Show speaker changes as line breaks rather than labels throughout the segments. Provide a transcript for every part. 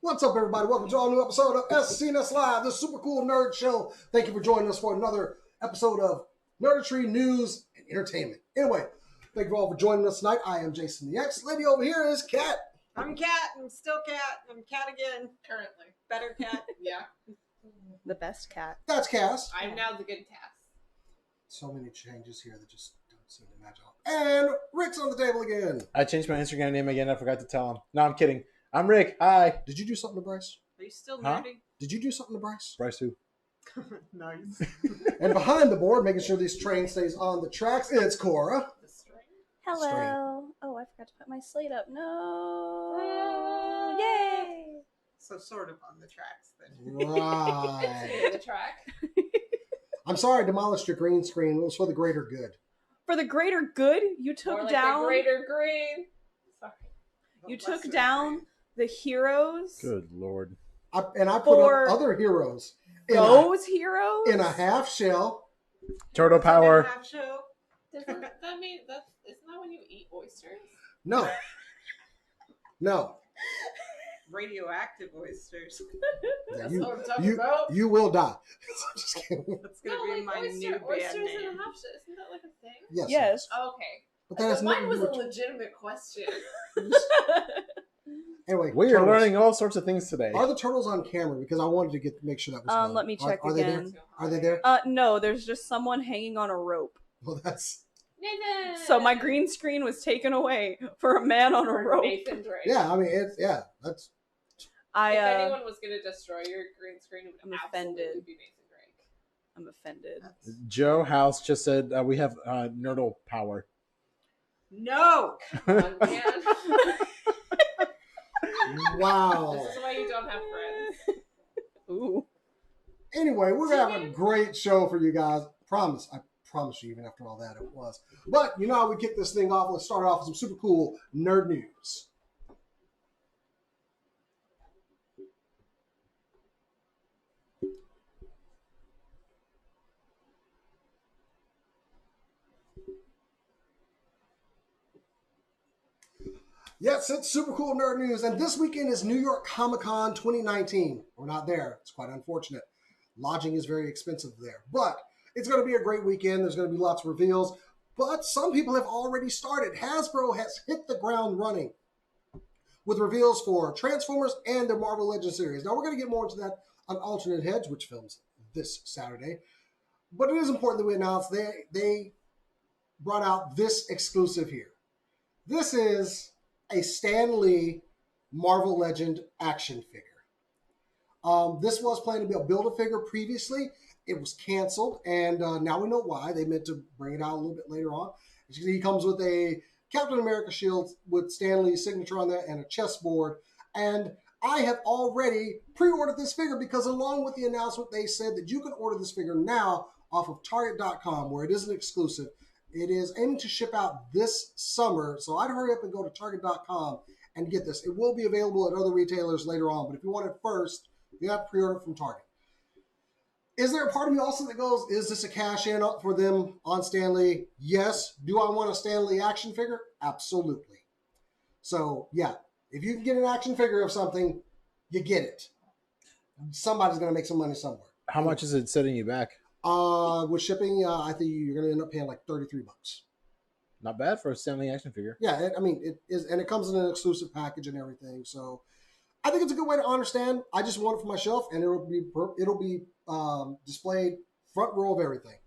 What's up, everybody? Welcome to a new episode of SCNS Live, the super cool nerd show. Thank you for joining us for another episode of Nerdetry News and Entertainment. Anyway, thank you all for joining us tonight. I am Jason the X. Lady over here is Kat.
I'm Kat. I'm still Kat. I'm Kat again.
Currently.
Better Kat.
Yeah.
The best cat.
That's Cass.
I'm now the good Cass.
So many changes here that just don't seem to match up. And Rick's on the table again.
I changed my Instagram name again. I forgot to tell him. No, I'm kidding. I'm Rick. Hi.
Did you do something to Bryce?
Are you still
Huh?
nerdy?
Did you do something to Bryce?
Bryce who?
Nice.
And behind the board, making sure this train stays on the tracks, it's Cora.
The string.
Hello. Oh, I forgot to put my slate up. No. Yay.
So sort of on the tracks then.
Right.
The track.
I'm sorry I demolished your green screen. It was for the greater good.
For the greater good, you took
More like
down.
the greater green. Sorry.
You
Lesser
took down
green.
the heroes.
Good Lord.
I put
For
up other heroes
Those heroes.
in a half shell.
Turtle
Isn't it
power.
half show?
Doesn't that mean isn't that when you eat oysters?
No. No.
Radioactive oysters.
Yeah,
That's
you,
what I'm talking
you,
about.
you will die. Just kidding.
That's going to
No,
be
like
my new
oysters
band
in a
name.
half shell. Isn't that like a thing?
Yes.
Yes.
Oh, okay.
But that has
So
nothing
mine
to
was
do
a
with...
legitimate question.
Anyway,
We are
turtles.
learning all sorts of things today.
Are the turtles on camera? Because I wanted to make sure that was known.
Let me check
are they there?
again.
Are they there?
No, there's just someone hanging on a rope.
Well, that's...
Nathan.
So my green screen was taken away for a man on a
Or
rope.
Nathan Drake.
Yeah, I mean, it's... Yeah, that's...
If
I
anyone was going to destroy your green screen, it would
I'm
absolutely
offended.
be Nathan Drake.
I'm offended.
Joe House just said we have Nerdle power.
No!
Come on, man.
Wow.
This is why you don't have friends.
Ooh.
Anyway, we're going to have a great show for you guys. I promise you, even after all that, it was. But you know how we kick this thing off? Let's start off with some super cool nerd news. Yes, it's super cool nerd news. And this weekend is New York Comic Con 2019. We're not there. It's quite unfortunate. Lodging is very expensive there. But it's going to be a great weekend. There's going to be lots of reveals. But some people have already started. Hasbro has hit the ground running with reveals for Transformers and their Marvel Legends series. Now, we're going to get more into that on Alternate Heads, which films this Saturday. But it is important that we announce they brought out this exclusive here. This is a Stan Lee Marvel Legend action figure. This was planned to be a Build-A-Figure previously. It was canceled, and now we know why. They meant to bring it out a little bit later on. He comes with a Captain America shield with Stan Lee's signature on there and a chessboard. And I have already pre-ordered this figure because along with the announcement, they said that you can order this figure now off of Target.com, where it is an exclusive. It is aiming to ship out this summer, so I'd hurry up and go to Target.com and get this. It will be available at other retailers later on, but if you want it first, you have to pre-order it from Target. Is there a part of me also that goes, is this a cash-in for them on Stan Lee? Yes. Do I want a Stan Lee action figure? Absolutely. So, yeah, if you can get an action figure of something, you get it. Somebody's going to make some money somewhere.
How much is it setting you back?
With shipping, I think you're going to end up paying like $33.
Not bad for a Stanley action figure.
Yeah, I mean, it is, and it comes in an exclusive package and everything. So I think it's a good way to understand. I just want it for my shelf, and it'll be displayed front row of everything.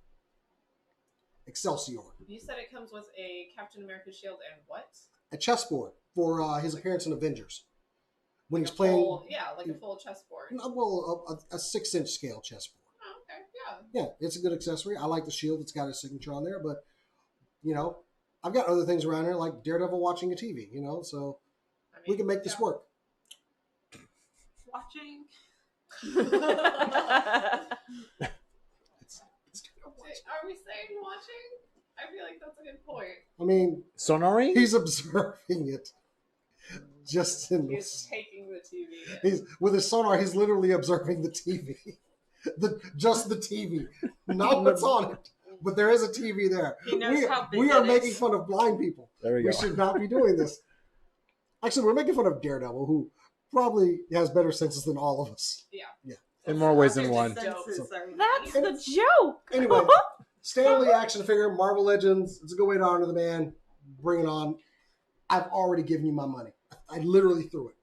Excelsior.
You said it comes with a Captain America shield and what?
A chessboard for his appearance in Avengers when he's
A
playing.
full, like a full chessboard.
Well, a 6-inch scale chessboard.
Oh, okay, yeah.
Yeah, it's a good accessory. I like the shield; it's got his signature on there. But you know, I've got other things around here like Daredevil watching a TV. You know, so
I mean,
we can make this work.
Watching.
Are we saying watching? I feel like that's a good point.
I mean,
Sonari?
he's observing it. Just in
He's taking the TV.
he's with his sonar. He's literally observing the TV, just the TV, not what's on it. But there is a TV there.
He knows how big
we are
it
making
is.
fun of blind people.
There we
We
go.
should not be doing this. Actually, we're making fun of Daredevil, who probably has better senses than all of us.
In more ways than one.
Senses are
That's
neat.
the joke.
Anyway, Stanley action figure, Marvel Legends. It's a good way to honor the man. Bring it on. I've already given you my money. I literally threw it.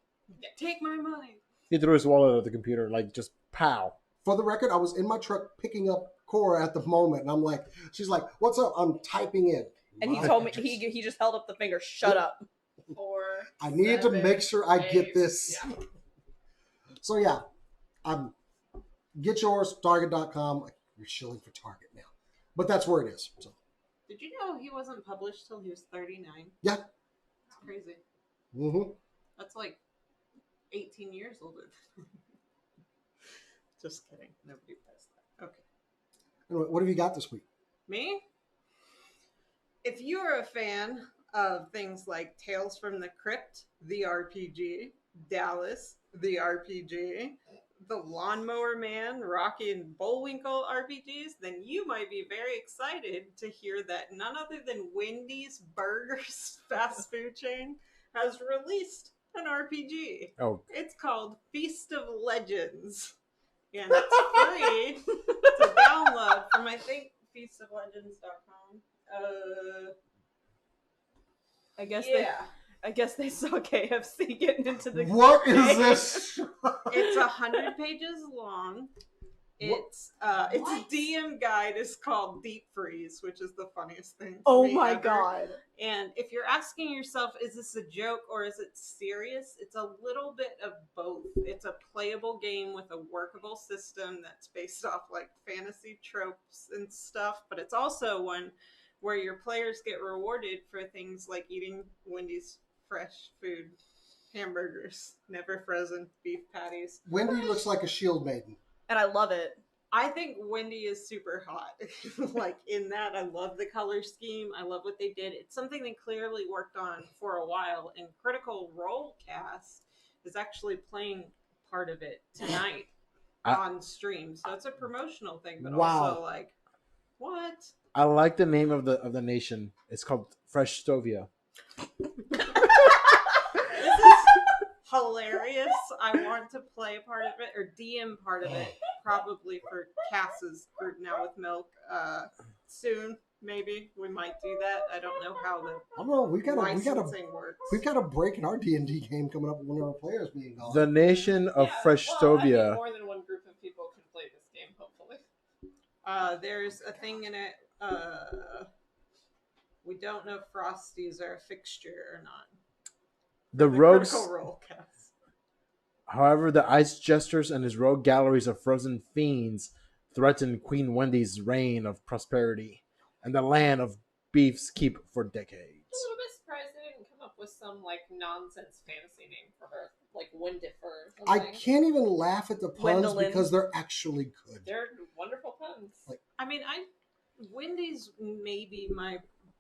Take my money.
He threw his wallet at the computer, like just pow.
For the record, I was in my truck picking up Cora at the moment, and I'm like, she's like, "What's up?" I'm typing in.
And he
My
told me
address.
he just held up the finger. Shut up.
4,
I needed to
7,
make sure I get
8.
this.
Yeah.
So yeah, get yours. Target.com. You're shilling for Target now, but that's where it is. So
Did you know he wasn't published till he was 39?
yeah.
It's crazy.
Mm-hmm.
That's like 18 years older. Just kidding. Nobody does that. Okay.
Anyway, what have you got this week?
Me? If you're a fan of things like Tales from the Crypt, the RPG, Dallas, the RPG, the Lawnmower Man, Rocky and Bullwinkle RPGs, then you might be very excited to hear that none other than Wendy's Burgers fast food chain has released an RPG.
Oh,
It's called Feast of Legends. And it's free to download from, I think, feastoflegends.com.
I guess
Yeah.
I guess they saw KFC getting into the.
What is this?
It's 100 pages long. Its
What?
DM guide is called Deep Freeze, which is the funniest thing. to
Oh
me
my
ever.
god!
And if you're asking yourself, is this a joke or is it serious? It's a little bit of both. It's a playable game with a workable system that's based off like fantasy tropes and stuff, but it's also one where your players get rewarded for things like eating Wendy's fresh food, hamburgers, never frozen beef patties.
Wendy looks like a shield maiden.
And I love it.
I think Wendy is super hot. Like in that, I love the color scheme. I love what they did. It's something they clearly worked on for a while. And Critical Role Cast is actually playing part of it tonight on stream. So it's a promotional thing, but
Wow.
also like, what?
I like the name of the nation. It's called Fresh Stovia.
This is hilarious. I want to play a part of it or DM part of it, probably for Cass's group now with Milk. Soon, maybe we might do that. I don't know how the
I don't know. We got
licensing works.
a break in our D&D game coming up with one of our players being gone.
The nation of Fresh
well, I mean,
Stovia.
more than one group of people can play this game, hopefully.
There's a thing in it. We don't know if Frosties are a fixture or not.
The rogues,
Critical Role Cast.
however, the ice jesters and his rogue galleries of frozen fiends threaten Queen Wendy's reign of prosperity and the land of beef's keep for decades.
I'm a little bit surprised they didn't come up with some like nonsense fantasy name for her, like Wendifer or
I
something.
can't even laugh at the puns
Gwendolyn.
because they're actually good.
They're wonderful puns.
I mean, Wendy's may be my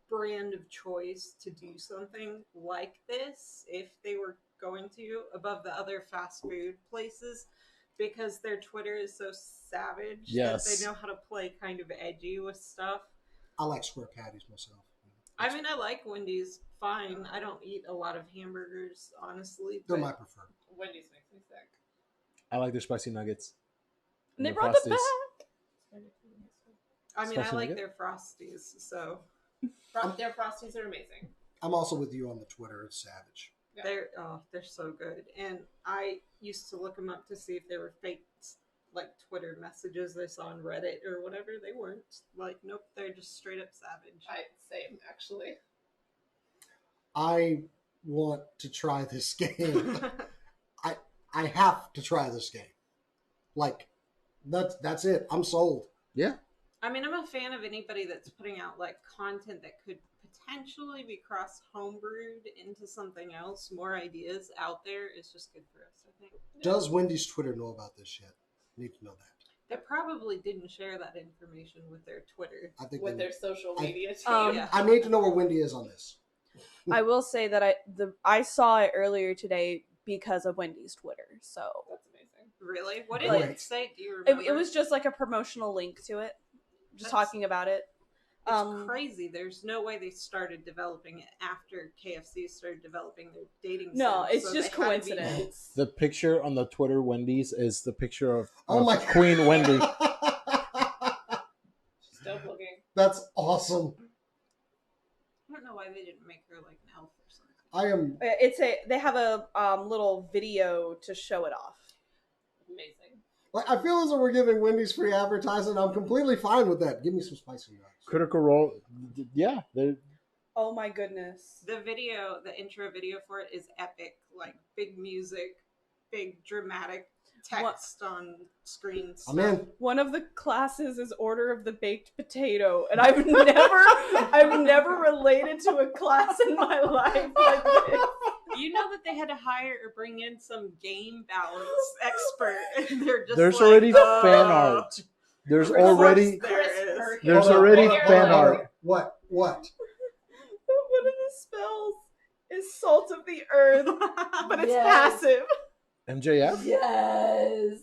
brand of choice to do something like this if they were going to, above the other fast food places, because their Twitter is so savage
Yes.
that they know how to play kind of edgy with stuff.
I like square patties myself.
I mean, I like Wendy's fine. I don't eat a lot of hamburgers, honestly.
They're
but
my preferred.
Wendy's makes me sick.
I like their spicy nuggets.
And they
their
brought them
Frosties.
back.
I mean, I
Especially
like
nugget?
their Frosties, so
Their Frosties are amazing.
I'm also with you on the Twitter. It's savage.
Yeah.
they're so good. And I used to look them up to see if they were fake, like Twitter messages I saw on Reddit or whatever. They weren't. Like, nope, they're just straight up savage.
Same, actually.
I want to try this game. I have to try this game. Like, that's it. I'm sold.
Yeah.
I mean, I'm a fan of anybody that's putting out like content that could potentially be cross homebrewed into something else. More ideas out there is just good for us, I think.
Does Wendy's Twitter know about this yet? Need to know that.
They probably didn't share that information with their Twitter.
I think
With
they-
their social media team.
Yeah.
I need to know where Wendy is on this.
I will say that I saw it earlier today because of Wendy's Twitter. So
That's amazing.
Really? What did
Right.
it say? Do you remember?
it was just like a promotional link to it, just
That's-
talking about it.
It's crazy. There's no way they started developing it after KFC started developing their dating
No,
sims,
it's
so
just
they had to be-
coincidence.
The picture on the Twitter Wendy's is the picture of
Oh my
Queen Wendy.
She's dope looking.
That's awesome.
I don't know why they didn't make her like an elf or something.
I am.
They have a little video to show it off.
Amazing.
Like, I feel as though we're giving Wendy's free advertising. I'm completely fine with that. Give me some spicy nuts.
Critical Role. Yeah.
Oh my goodness.
The intro video for it is epic. Like big music, big dramatic text on screen.
I'm in.
One of the classes is Order of the Baked Potato, and I've never related to a class in my life like this.
You know that they had to hire or bring in some game balance expert, and they're just
There's
like,
already
"Oh,
fan art. There's
of course
already
there is."
there's
Hold on,
already
hold on,
fan
hold on.
art.
What?
One of the spells is Salt of the Earth, but it's
Yes.
passive.
MJF.
Yes.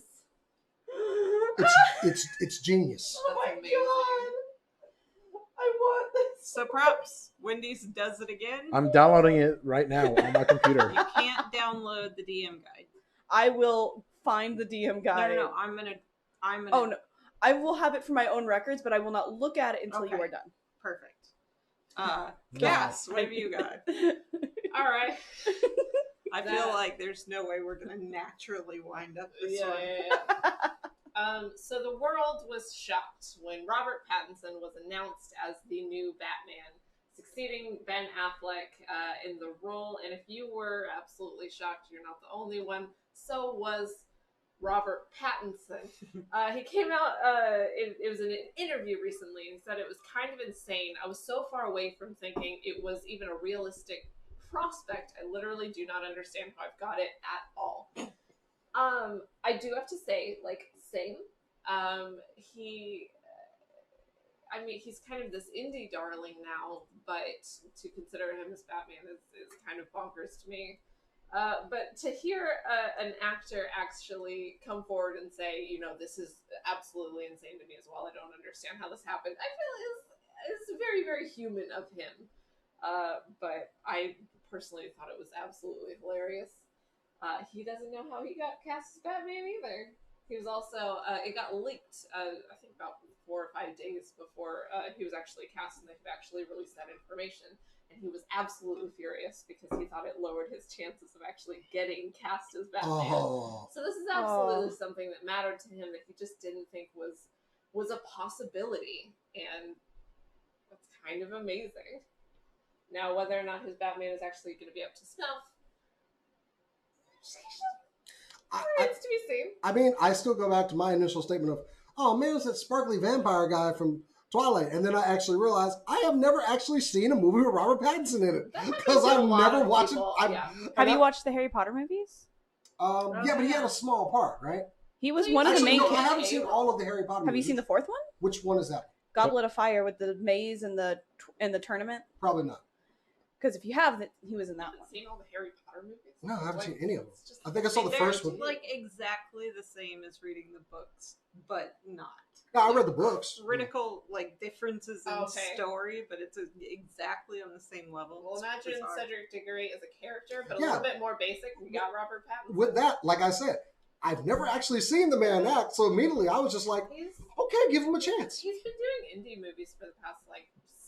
It's genius.
Oh my
That's amazing.
god! I want this.
So props. Wendy's does it again.
I'm downloading it right now on my computer.
You can't download the DM guide.
I will find the DM guide.
No. I'm gonna.
Oh no, I will have it for my own records, but I will not look at it until you
Okay.
are done.
Perfect. Cass, what have you got?
All right.
I feel like there's no way we're gonna naturally wind up this
Yeah,
one.
So the world was shocked when Robert Pattinson was announced as the new Batman, succeeding Ben Affleck in the role. And if you were absolutely shocked, you're not the only one. So was Robert Pattinson. He came out, it was an interview recently, and said it was kind of insane. I was so far away from thinking it was even a realistic prospect. I literally do not understand how I've got it at all. I do have to say, like, same. He's kind of this indie darling now, but to consider him as Batman is kind of bonkers to me. But to hear an actor actually come forward and say, this is absolutely insane to me as well. I don't understand how this happened. I feel is very, very human of him. But I personally thought it was absolutely hilarious. He doesn't know how he got cast as Batman either. He was also, it got leaked, I think about 4 or 5 days before he was actually cast, and they could actually release that information. And he was absolutely furious because he thought it lowered his chances of actually getting cast as Batman.
Oh.
So this is absolutely something that mattered to him that he just didn't think was a possibility. And that's kind of amazing. Now, whether or not his Batman is actually going to be up to snuff, it's to be seen.
I mean, I still go back to my initial statement of, oh man, it's that sparkly vampire guy from Twilight. And then I actually realized I have never actually seen a movie with Robert Pattinson in it. Because I've never watched it.
Have you watched the Harry Potter movies?
Yeah, but he had a small part, right?
He was one of the
Actually,
main
no, I
characters.
haven't seen all of the Harry Potter
Have
movies.
you seen the fourth one?
Which one is that?
Goblet of Fire with the maze and the tournament?
Probably not.
Because if you have, he was in that one.
Seen all the Harry Potter movies?
No, I haven't seen any of them.
It's just-
I think I saw the
They're
first one.
like exactly the same as reading the books, but not.
No, I read the books.
Critical like differences in
Okay.
story, but it's exactly on the same level.
Well,
It's
imagine
bizarre.
Cedric Diggory as a character, but a
Yeah.
little bit more basic. We got Robert Pattinson.
With that, like I said, I've never actually seen the man act, so immediately I was just like,
He's
okay, give him a chance.
been doing indie movies for the past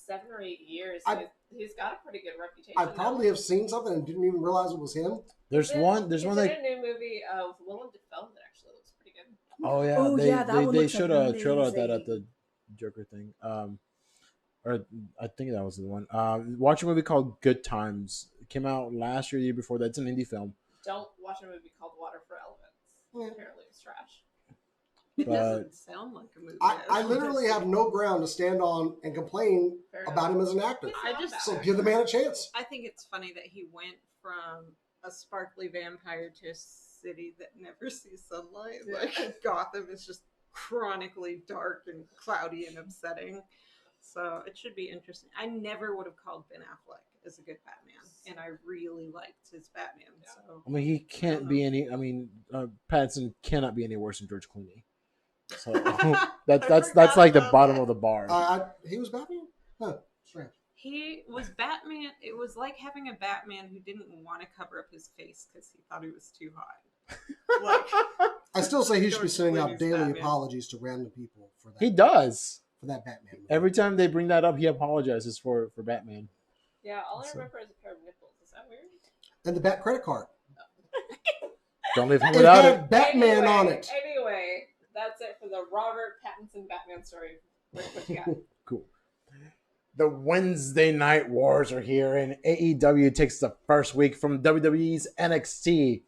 7 or 8 years. He's got a pretty good reputation.
I probably have seen something and didn't even realize it was him.
There's one
He's in
like,
a new movie with Willem Dafoe that actually looks pretty good.
oh yeah,
Oh, yeah, that one
they
looks
showed a trailer of that at
amazing.
the Joker thing. Or I think that was the one. Watch a movie called Good Times. It came out last year, the year before. That's an indie film.
Don't watch a movie called Water for Elephants.
Yeah.
Apparently it's trash.
It
But
doesn't sound like a movie.
I literally have no ground to stand on and complain
Fair
about
enough.
him as an actor.
He's
I
not
just-
bad,
So
actually.
give the man a chance.
I think it's funny that he went from a sparkly vampire to a city that never sees sunlight.
Yeah.
Like Gotham is just chronically dark and cloudy and upsetting. So it should be interesting. I never would have called Ben Affleck as a good Batman, and I really liked his Batman.
Yeah.
So
I mean, he can't be any. I mean, Pattinson cannot be any worse than George Clooney. So that's
forgot
like the
about
bottom
that.
of the bar.
He was Batman? Huh, strange.
He was Batman. It was like having a Batman who didn't want to cover up his face because he thought he was too hot. Like,
I still say he should be
George
sending out
Clooney's
daily
Batman.
apologies to random people for that.
He does.
For that Batman movie.
Every time they bring that up, he apologizes for Batman.
Yeah, all I
So-
remember is a pair of nipples. Is that weird?
And the Bat credit card.
Don't leave him
It
without
had
it.
Batman on it.
Anyway, that's it for the Robert Pattinson Batman story. Rick, what you got?
Cool. The Wednesday Night Wars are here, and AEW takes the first week from WWE's NXT.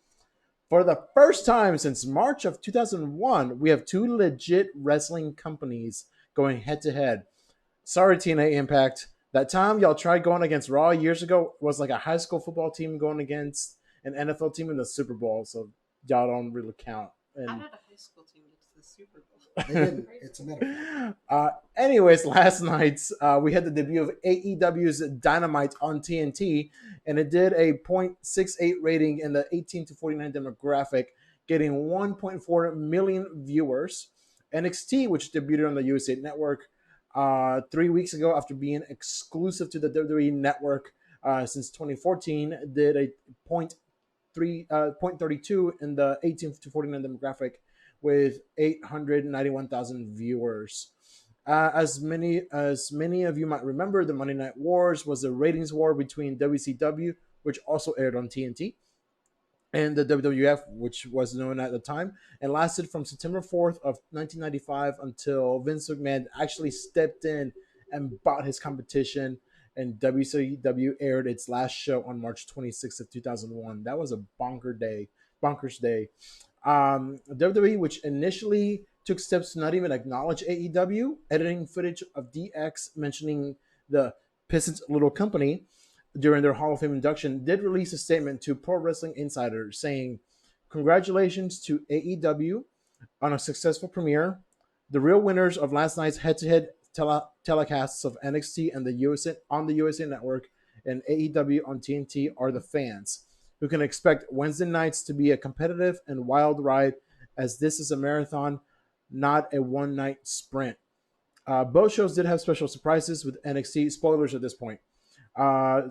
For the first time since March of 2001, we have two legit wrestling companies going head to head. Sorry, TNA Impact. That time y'all tried going against Raw years ago was like a high school football team going against an NFL team in the Super Bowl, so y'all don't really count. And
How did a high school team get to the Super Bowl?
They didn't. It's a metaphor.
Anyways, last night we had the debut of AEW's Dynamite on TNT, and it did a 0.68 rating in the 18 to 49 demographic, getting 1.4 million viewers. NXT, which debuted on the USA Network 3 weeks ago after being exclusive to the WWE Network since 2014, did a 0.32 in the 18 to 49 demographic with 891,000 viewers. As many of you might remember, the Monday Night Wars was a ratings war between WCW, which also aired on TNT, and the WWF, which was known at the time, and lasted from September 4th of 1995 until Vince McMahon actually stepped in and bought his competition, and WCW aired its last show on March 26th of 2001. That was a bonkers day. WWE, which initially took steps to not even acknowledge AEW, editing footage of DX mentioning the Pistons Little Company during their Hall of Fame induction, did release a statement to Pro Wrestling Insider saying, "Congratulations to AEW on a successful premiere. The real winners of last night's head-to-head telecasts of NXT and the USA on the USA Network and AEW on TNT are the fans, who can expect Wednesday nights to be a competitive and wild ride, as this is a marathon, not a one-night sprint." Both shows did have special surprises with NXT. Spoilers at this point.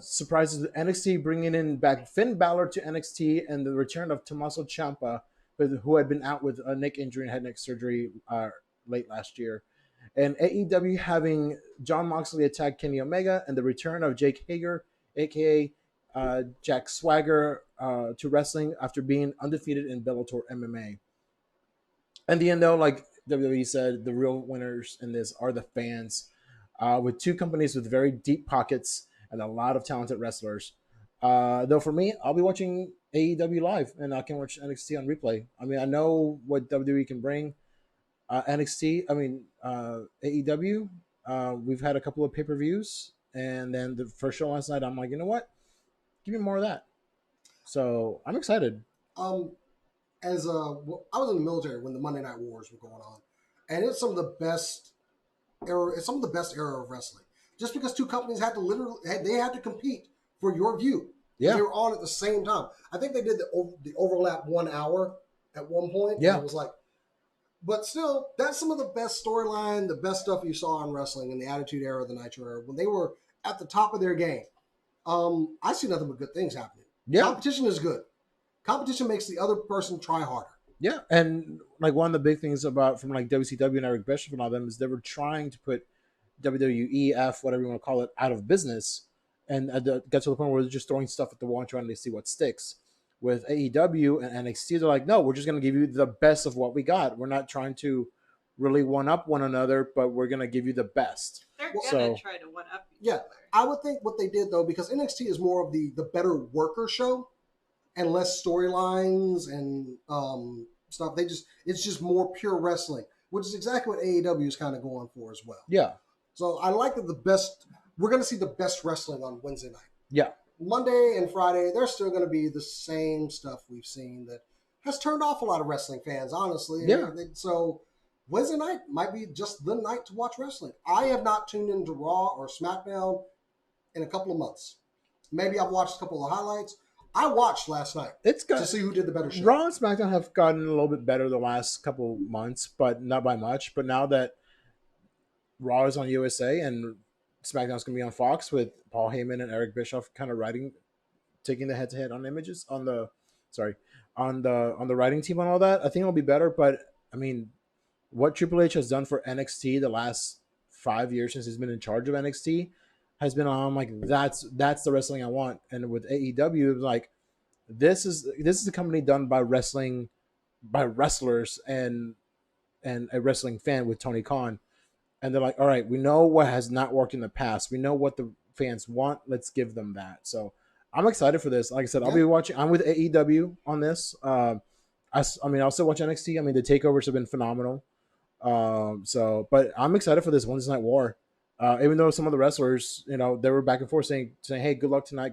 Surprises with NXT bringing in back Finn Balor to NXT and the return of Tommaso Ciampa, who had been out with a neck injury and had neck surgery late last year. And AEW having Jon Moxley attack Kenny Omega and the return of Jake Hager, a.k.a. Jack Swagger, to wrestling after being undefeated in Bellator MMA. In the end, though, like WWE said, the real winners in this are the fans, with two companies with very deep pockets and a lot of talented wrestlers. Though for me, I'll be watching AEW live, and I can watch NXT on replay. I mean, I know what WWE can bring. AEW, we've had a couple of pay-per-views, and then the first show last night, I'm like, you know what? Give me more of that. So I'm excited.
I was in the military when the Monday Night Wars were going on, and it's some of the best era. It's some of the best era of wrestling. Just because two companies had to compete for your view.
Yeah,
they were on at the same time. I think they did the overlap 1 hour at one point.
Yeah,
it was like, but still, that's some of the best storyline, the best stuff you saw in wrestling in the Attitude Era, the Nitro Era, when they were at the top of their game. I see nothing but good things happening.
Yeah,
competition is good. Competition makes the other person try harder.
Yeah, and like one of the big things from like WCW and Eric Bischoff and all them is they were trying to put WWEF, whatever you want to call it, out of business, and got to the point where they're just throwing stuff at the wall and trying to see what sticks. With AEW and NXT, they're like, no, we're just going to give you the best of what we got. We're not trying to really one-up one another, but we're going to give you the best.
They're going to try to one-up each other.
I would think what they did, though, because NXT is more of the better worker show and less storylines and stuff. It's just more pure wrestling, which is exactly what AEW is kind of going for as well.
Yeah.
So I like that we're going to see the best wrestling on Wednesday night.
Yeah.
Monday and Friday, they're still going to be the same stuff we've seen that has turned off a lot of wrestling fans, honestly.
Yeah.
So Wednesday night might be just the night to watch wrestling. I have not tuned into Raw or SmackDown in a couple of months. Maybe I've watched a couple of highlights. I watched last night to see who did the better show.
Raw and SmackDown have gotten a little bit better the last couple months, but not by much. But now that Raw is on USA and SmackDown's gonna be on Fox with Paul Heyman and Eric Bischoff kind of taking the head to head on images on the writing team and all that. I think it'll be better, but I mean, what Triple H has done for NXT the last 5 years since he's been in charge of NXT has been I'm like that's the wrestling I want. And with AEW, it was like this is a company done by wrestlers and a wrestling fan with Tony Khan. And they're like, all right, we know what has not worked in the past. We know what the fans want. Let's give them that. So I'm excited for this. Like I said, I'll be watching. I'm with AEW on this. I mean, I'll still watch NXT. I mean, the takeovers have been phenomenal. But I'm excited for this Wednesday Night War. Even though some of the wrestlers, they were back and forth saying, hey, good luck tonight,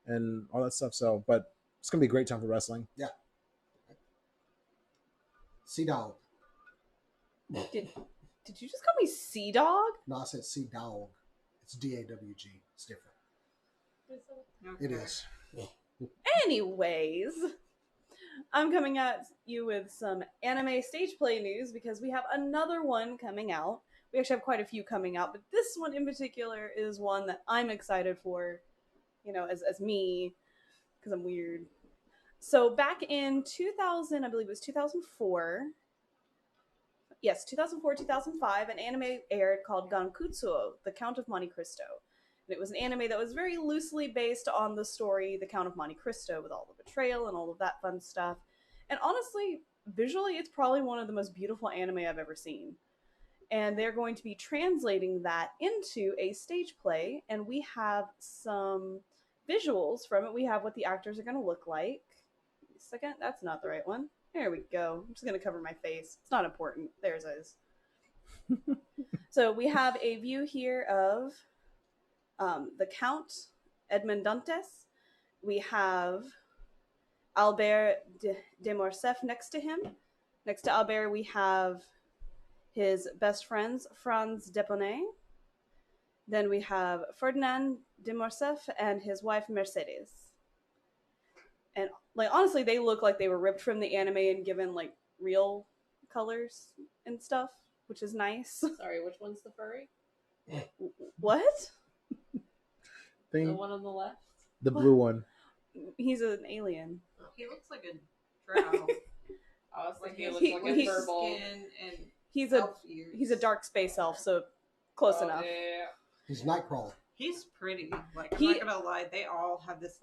and all that stuff. So, but it's gonna be a great time for wrestling.
Yeah. Sea Dog.
Did you just call me Sea Dog?
No, I said Sea Dog. It's DAWG. It's different.
Okay.
It is.
Anyways, I'm coming at you with some anime stage play news because we have another one coming out. We actually have quite a few coming out, but this one in particular is one that I'm excited for, as me, because I'm weird. So back in 2000, I believe it was 2004. Yes, 2004, 2005, an anime aired called Gankutsuo, The Count of Monte Cristo. And it was an anime that was very loosely based on the story The Count of Monte Cristo, with all the betrayal and all of that fun stuff. And honestly, visually, it's probably one of the most beautiful anime I've ever seen. And they're going to be translating that into a stage play, and we have some visuals from it. We have what the actors are going to look like. Wait a second, that's not the right one. There we go. I'm just going to cover my face. It's not important. There's is. So we have a view here of the Count Edmond Dantes. We have Albert de Morcerf next to him. Next to Albert, we have his best friends, Franz Deponay. Then we have Ferdinand de Morcerf and his wife, Mercedes. And honestly, they look like they were ripped from the anime and given real colors and stuff, which is nice.
Sorry, which one's the furry?
What?
The one on the left?
The blue one.
He's an alien.
He looks like a drow.
I was thinking
Like
it looks like a
he's-
furball.
skin and
He's
elf ears.
a dark space elf, so close enough.
Yeah.
He's Nightcrawler.
He's pretty. I'm
He-
not gonna lie, they all have this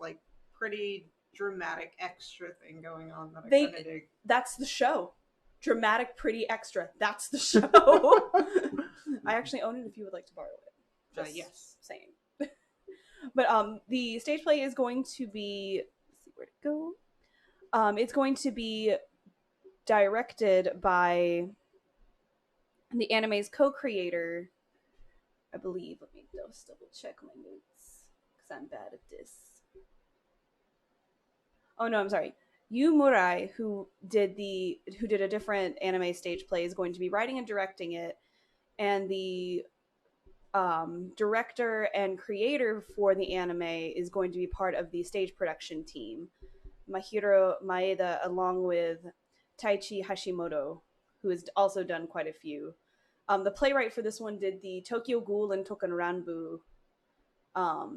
pretty dramatic extra thing going on that
They-
I kind of dig.
That's the show. Dramatic, pretty, extra. That's the show. I actually own it if you would like to borrow it. Just
Yes.
saying. But the stage play is going to be, let's see where'd it go. It's going to be directed by the anime's co-creator, I believe. Let me just double check my notes because I'm bad at this. Oh no, I'm sorry. Yu Murai, who did a different anime stage play, is going to be writing and directing it, and the director and creator for the anime is going to be part of the stage production team, Mahiro Maeda, along with Taichi Hashimoto, who has also done quite a few. The playwright for this one did the Tokyo Ghoul and Tokenranbu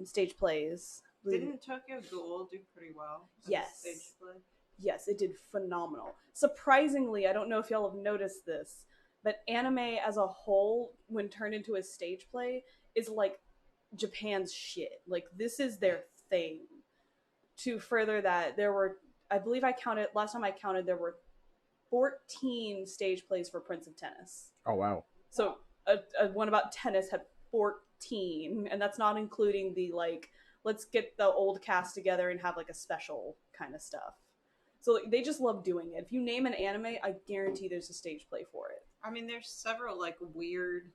stage plays.
Didn't Tokyo Ghoul do pretty well? as a
Yes.
Stage play?
Yes, it did phenomenal. Surprisingly, I don't know if y'all have noticed this, but anime as a whole, when turned into a stage play, is Japan's shit. This is their thing. To further that, there were, I believe last time I counted, there were 14 stage plays for Prince of Tennis.
Oh wow.
So a one about tennis had 14, and that's not including the let's get the old cast together and have a special kind of stuff. So they just love doing it. If you name an anime, I guarantee there's a stage play for it.
I mean, there's several weird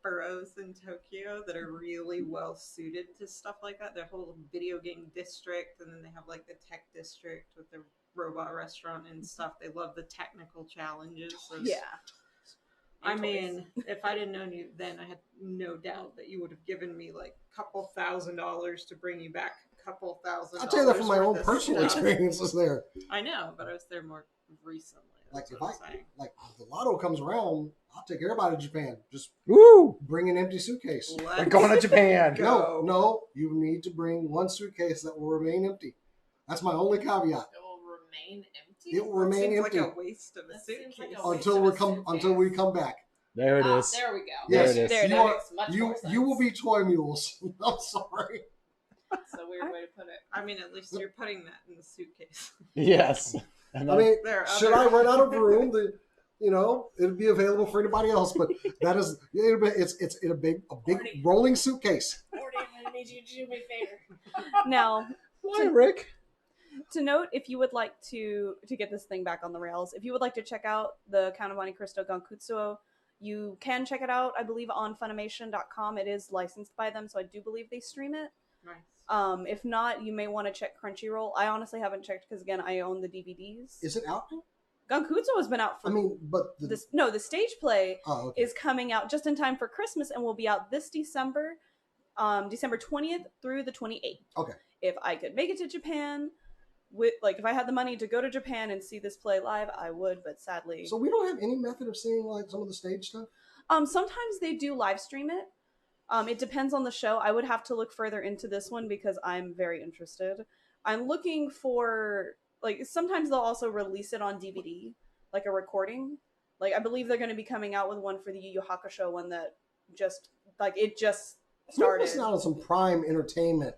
boroughs in Tokyo that are really well suited to stuff like that. Their whole video game district, and then they have the tech district with the robot restaurant and stuff. They love the technical challenges. So
Yeah.
I
And
mean, if I didn't know you then, I had no doubt that you would have given me couple $1,000s to bring you back $2,000.
I'll tell you that from my own
worth of
personal
stuff.
experiences there.
I know, but I was there more recently.
Like
That's
if
what I'm saying.
if the lotto comes around, I'll take everybody to Japan. Just
Woo!
bring an empty suitcase.
We're going to Japan.
Go.
No, you need to bring one suitcase that will remain empty. That's my only caveat.
It will remain empty.
It will
That
remain
seems
empty
like a waste of a
That seems like
suitcase.
a waste
until
of
we
a
come until we come back.
There it
Ah,
is.
there we go.
Yes,
There it is.
There it
you
is.
are.
Makes much more sense.
You will be toy mules. I'm sorry.
That's a weird way to put it.
I mean, at least you're putting that in the suitcase.
Yes. And
I mean,
There are
should
other
I run out of
options.
room? It'd be available for anybody else. But that is, it's in a big rolling suitcase.
Morty, I'm gonna need you to do me a favor.
Now,
why, Rick?
to note, if you would like to get this thing back on the rails, if you would like to check out the Count of Monte Cristo Gankutsuo, you can check it out, I believe, on Funimation.com. It is licensed by them, so I do believe they stream it.
Nice.
If not, you may want to check Crunchyroll. I honestly haven't checked because, again, I own the DVDs.
Is it out?
Gankutsuo has been out for...
but
the stage play
oh, okay.
is coming out just in time for Christmas and will be out this December, December 20th through the 28th.
Okay.
If I could make it to Japan, if I had the money to go to Japan and see this play live, I would, but sadly...
So we don't have any method of seeing like some of the stage stuff?
Sometimes they do live stream it. It depends on the show. I would have to look further into this one because I'm very interested. I'm looking for, sometimes they'll also release it on DVD, like a recording. I believe they're going to be coming out with one for the Yu Yu Hakusho one that just
We're
started.
missing out on some prime entertainment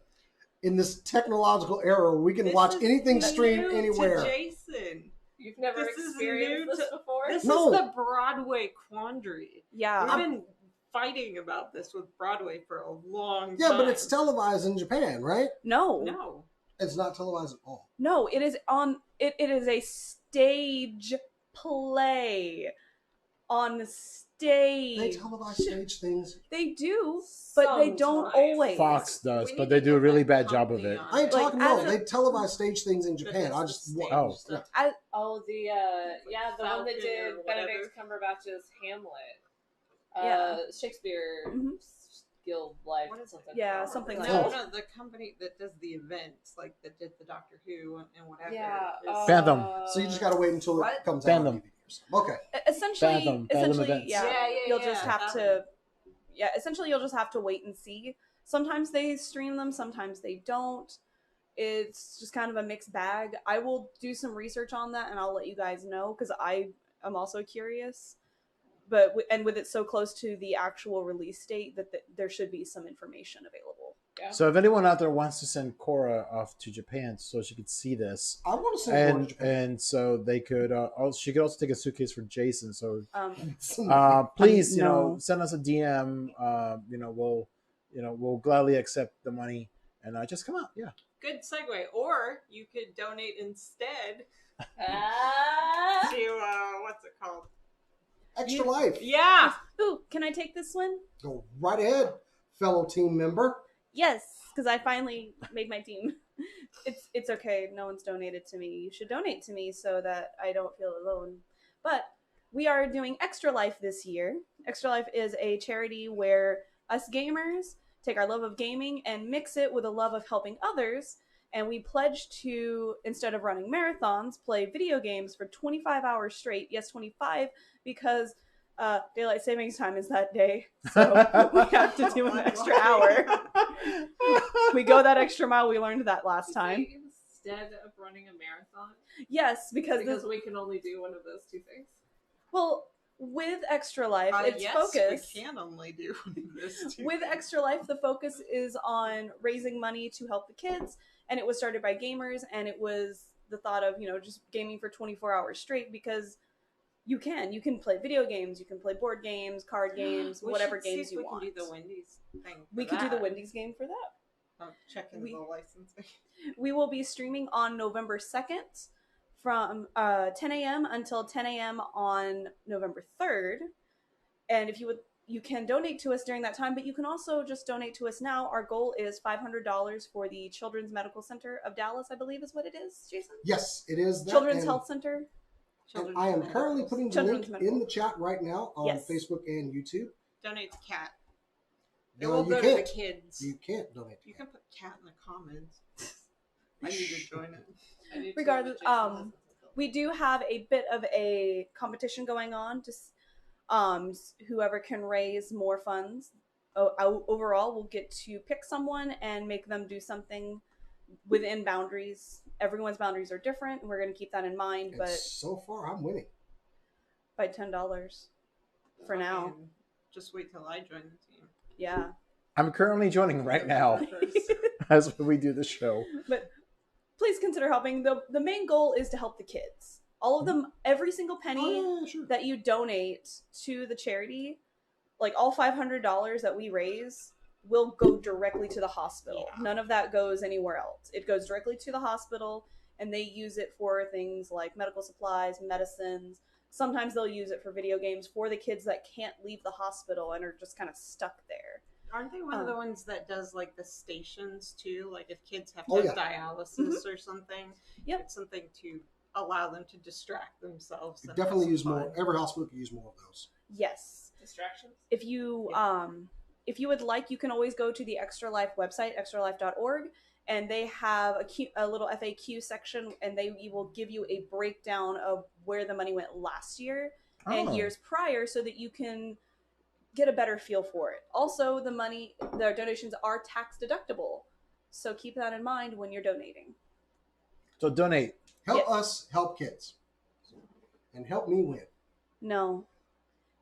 in this technological era where we can watch anything streamed anywhere.
Jason,
You've never
This is
experienced
new
this before?
this
No.
is the Broadway quandary.
Yeah.
We've been fighting about this with Broadway for a long time.
Yeah, but it's televised in Japan, right?
No.
It's not televised at all.
No, it is on. It is a stage play on stage.
They televise stage things.
They do, but they don't
Sometimes.
always.
Fox does,
We
but
need
they
to
do a
get
really
that
bad job of
company
it.
on
I ain't
it.
talking
as
no.
a-
They televise stage things in Japan. I just
Stage
Oh.
stuff.
Oh, the the one that
Falcon
did
or
Benedict Cumberbatch's Hamlet.
Yeah.
Shakespeare
Mhm.
Guild Life
What is it?
something.
Yeah,
I don't
something
remember.
like
that.
No, the company that does the events, that did the Doctor Who and whatever.
Yeah.
is-
Phantom.
So you just got to wait until
What?
it comes out on
Fandom.
DVD or something. Okay.
Essentially,
Fathom events.
yeah. You'll just
yeah,
have
that
to. Yeah, essentially, you'll just have to wait and see. Sometimes they stream them, sometimes they don't. It's just kind of a mixed bag. I will do some research on that, and I'll let you guys know because I am also curious. But with it so close to the actual release date, that there should be some information available.
Yeah.
So if anyone out there wants to send Cora off to Japan so she could see this,
I want to send it to
and
Japan.
and so they could, she could also take a suitcase for Jason. So
Um,
please,
No.
send us a DM. We'll gladly accept the money and just come out. Yeah.
Good segue. Or you could donate instead
Ah.
to what's it called?
Extra Life.
Yeah.
Ooh, can I take this one?
Go right ahead, fellow team member.
Yes, because I finally made my team. It's okay. No one's donated to me. You should donate to me so that I don't feel alone. But we are doing Extra Life this year. Extra Life is a charity where us gamers take our love of gaming and mix it with a love of helping others. And we pledge to, instead of running marathons, play video games for 25 hours straight. Yes, 25, because daylight savings time is that day. So we have to do an extra hour. We go that extra mile. We learned that last time.
Instead of running a marathon,
Yes, because
we can only do one of those two things.
well, with Extra Life, its
yes,
focus.
we can only do this.
With Extra Life, the focus is on raising money to help the kids, and it was started by gamers, and it was the thought of just gaming for 24 hours straight because you can play video games, you can play board games, card games, whatever games you want.
We can do the Wendy's thing.
We could do the Wendy's game for that.
Checking the licensing.
We will be streaming on November 2nd from 10 a.m. until 10 a.m. on November 3rd. And if you can donate to us during that time, but you can also just donate to us now. Our goal is $500 for the Children's Medical Center of Dallas, I believe is what it is, Jason?
Yes, it is. That,
Children's
and-
Health Center.
And I am currently putting the
Children's
link
Medical.
in the chat right now on
Yes.
Facebook and YouTube.
Donate to cat. It
No,
will
you
go to the
can't.
kids.
You can't donate.
You can put cat in the comments. I need to join it.
I need to,
Regardless,
but Jason hasn't until
we do have a bit of a competition going on. Just whoever can raise more funds overall will get to pick someone and make them do something within boundaries. Everyone's boundaries are different, and we're going to keep that in mind.
And
But
so far, I'm winning.
by $10 for now.
Fucking Just wait till I join the team.
Yeah.
I'm currently joining right now as we do the show.
But please consider helping. The main goal is to help the kids. All of them, every single penny
Oh, yeah, sure.
that you donate to the charity, like all $500 that we raise, will go directly to the hospital.
Yeah.
None of that goes anywhere else. It goes directly to the hospital, and they use it for things like medical supplies, medicines. Sometimes they'll use it for video games for the kids that can't leave the hospital and are just kind of stuck there.
Aren't they one of the ones that does like the stations too? Like if kids have
Oh,
to have
yeah.
dialysis or something,
Yep.
it's something to allow them to distract themselves.
You
and
definitely
have
use
some
more.
fun.
Every hospital could use more of those.
Yes.
Distractions.
If you would like, you can always go to the Extra Life website, extralife.org, and they have a little FAQ section, and they will give you a breakdown of where the money went last year and
Oh.
years prior, so that you can get a better feel for it. Also, the donations are tax deductible, so keep that in mind when you're donating.
So donate.
Help
Yes.
us help kids. And help me win.
No.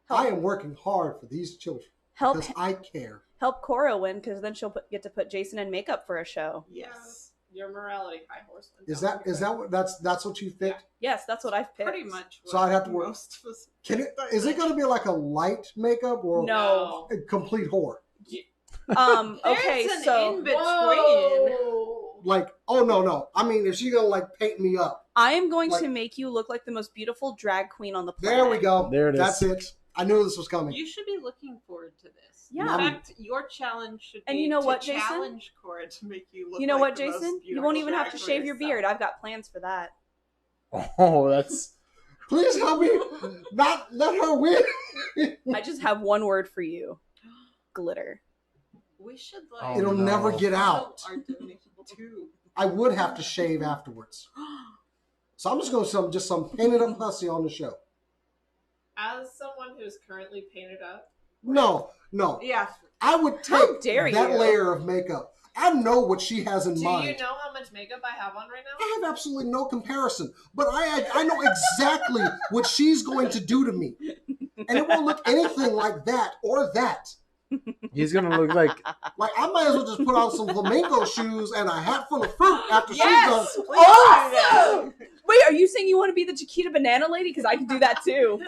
I am working hard for these children
help
because I care.
help Cora win, because then she'll get to put Jason in makeup for a show.
Yes,
Your morality high horse. went
Is
down
that what that's what you think?
Yes, that's what I've picked.
pretty much.
So I'd have to work-
Most of us.
Is it going to be like a light makeup or
No.
a complete whore?
Okay,
There's an
so
in between.
Whoa.
Like, oh no. I mean, if she's going to like paint me up,
I am going
Like-
to make you look like the most beautiful drag queen on the planet.
there we go.
There it is.
That's it. I knew this was coming.
You should be looking forward to this.
Yeah.
In fact, your challenge should be
And you know
to
what, Jason?
challenge Cora to make you look.
You know
like
what,
the most
Jason? You
beautiful
won't even have
drag
to
for
shave your
yourself.
beard. I've got plans for that.
Oh, that's
Please help me not let her win.
I just have one word for you. Glitter.
We should
Oh,
like.
It'll
no.
never get out.
Our donation too.
I would have to shave afterwards. So I'm just going to some painted up pussy on the show.
As someone who's currently painted up,
No.
Yeah.
I would
How
take
dare
that
you.
layer of makeup. I know what she has in
do
mind.
you know how much makeup I have on right now?
I have absolutely no comparison, but I know exactly what she's going to do to me. And it won't look anything like that or that.
he's gonna look like
Like, I might as well just put on some flamenco shoes and a hat full of fruit after
Yes.
she's done.
please do
Awesome!
that.
Wait, are you saying you want to be the Chiquita Banana Lady? Because I can do that too.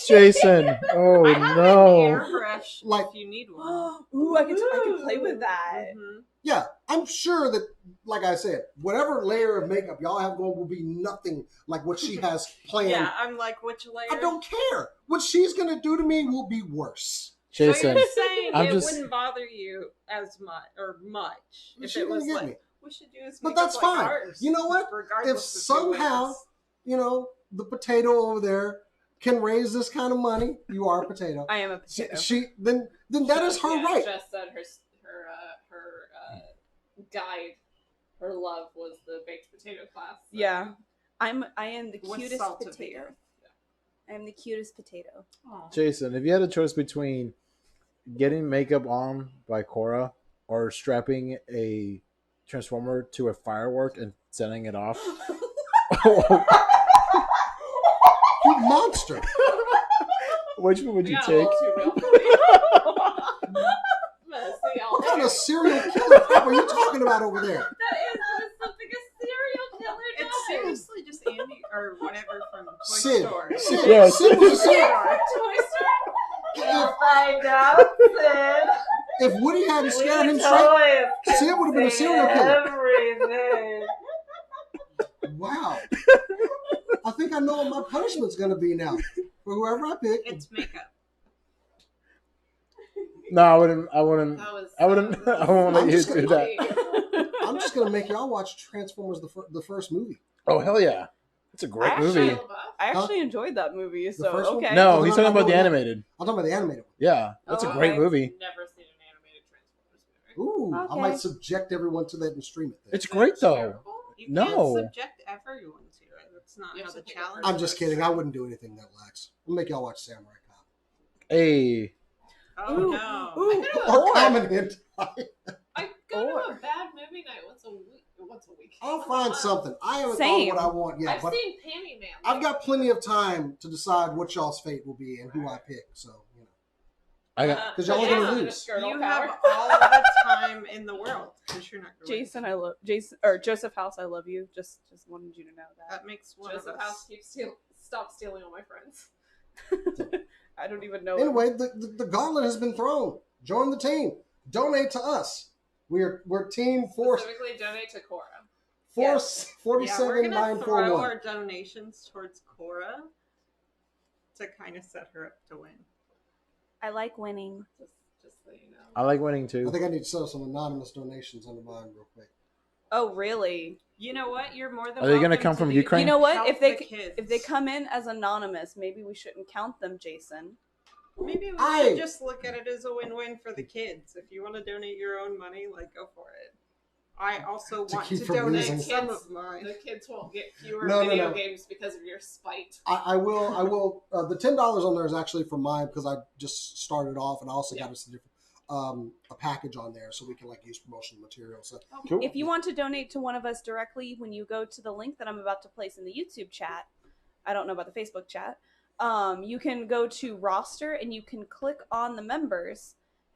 Jason. Oh
I have
no.
an airbrush
Like-
if you need one.
Ooh, I could play with that.
Mhm.
Yeah, I'm sure that, like I said, whatever layer of makeup y'all have going will be nothing like what she has planned.
Yeah, I'm like, which layer?
I don't care. What she's going to do to me will be worse.
So
Jason.
you're saying
I'm
it
just-
wouldn't bother you as much if
She's
it was
gonna get
like
me.
we should do this.
But
makeup
that's
like
fine.
ours,
You know what?
regardless
If
of who
somehow-
wins.
You know, the potato over there can raise this kind of money. You are a potato.
I am a potato.
Then that is her
Yeah,
right.
Jess said her guide, her love was the baked potato class. So
Yeah. I am the
With
cutest
salt of the
potato.
earth.
I am the cutest potato.
Aw.
Jason, if you had a choice between getting makeup on by Cora or strapping a transformer to a firework and setting it off,
You monster.
which one would
we
you
got a
take?
little too real for me. I'm gonna see y'all
What kind
later.
of serial killer crap are you talking about over there?
That is something a serial killer does.
It's seriously just Andy or whatever from Toy
Sid.
Story.
Sid.
Yes.
Sid was a serial.
Toy Story.
If,
Find out, Sid.
if Woody hadn't scared him straight, Sid would have been a serial killer.
Everything.
Wow. I think I know what my punishment's going to be now. For whoever I pick.
It's makeup.
No, I wouldn't. I wouldn't.
That was.
I wouldn't. I won't let
I'm
you
just
do
gonna-
that.
I'm just going to make y'all watch Transformers, the first movie.
Oh hell yeah! It's a great
Actually-
movie.
I actually enjoyed that movie, so
first one?
okay.
No,
No,
he's
no,
talking
no,
about the
no.
animated.
I'm talking about the animated
Yeah, that's
Oh,
a great
okay.
movie.
Never seen an animated Transformers movie.
one. Ooh, I
Okay.
might subject everyone to that and stream it. Then.
It's great though.
You
No.
can't subject everyone to That's not
You
how
have
the
to pick a
challenge.
I'm just kidding. I wouldn't do anything that lax. I'll make y'all watch Samurai Cop.
Hey,
Oh
Ooh,
no!
ooh.
Or Common Hentai.
I go to
Or-
a bad movie night once a week.
I'll
Once a
find
month.
something. I haven't
Same.
thought what I want yet,
I've
but
seen Panty Man.
I've got plenty of time to decide what y'all's fate will be and who I pick. So, you know.
I got.
'Cause y'all are gonna
Jason in a
lose.
skirt all
You
power.
have all of the time in the world because you're not going.
Jason, I love Jason or Joseph House. I love you. Just wanted you to know that.
That makes one
Joseph
of us.
House keeps stop stealing all my friends.
I don't even know.
Anyway, the gauntlet has been thrown. Join the team. Donate to us. We're team force
Specifically, donate to Cora.
force
Yeah, we're
47941.
gonna throw our donations towards Cora to kind of set her up to win.
I like winning.
Just so you know.
I like winning
I
too.
think I need to set some anonymous donations under mine real quick.
Oh, really?
You know what? You're more than.
Are they gonna
welcome
come
to
from
do-
Ukraine?
You know what?
Help
If they
the kids.
if they come in as anonymous, maybe we shouldn't count them, Jason.
Maybe we
Aye.
should just look at it as a win-win for the kids. If you want to donate your own money, like go for it. I also
To
want
keep
to
from
donate
losing.
some
Kids.
of mine.
The kids won't get fewer
No, no,
video
no.
games because of your spite.
I will. The $10 on there is actually for mine because I just started off, and I also got us a different a package on there so we can like use promotional material. So
Cool.
If you want to donate to one of us directly, when you go to the link that I'm about to place in the YouTube chat, I don't know about the Facebook chat. You can go to roster and you can click on the members,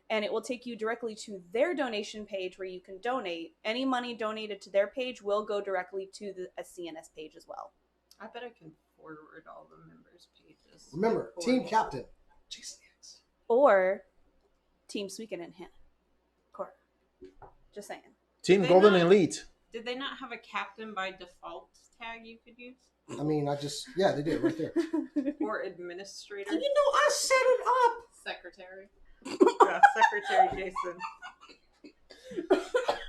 and it will take you directly to their donation page where you can donate. Any money donated to their page will go directly to the SCNS page as well.
I bet I can forward all the members' pages.
remember,
For
team
you.
captain, Jason Hicks.
Or Team Sweeken and Hannah. Cora. Just saying.
Team
They
Golden
not-
Elite.
Did they not have a captain by default tag you could use?
I mean, yeah, they did right there.
Or administrator?
know, I set it up.
Secretary.
Secretary Jason.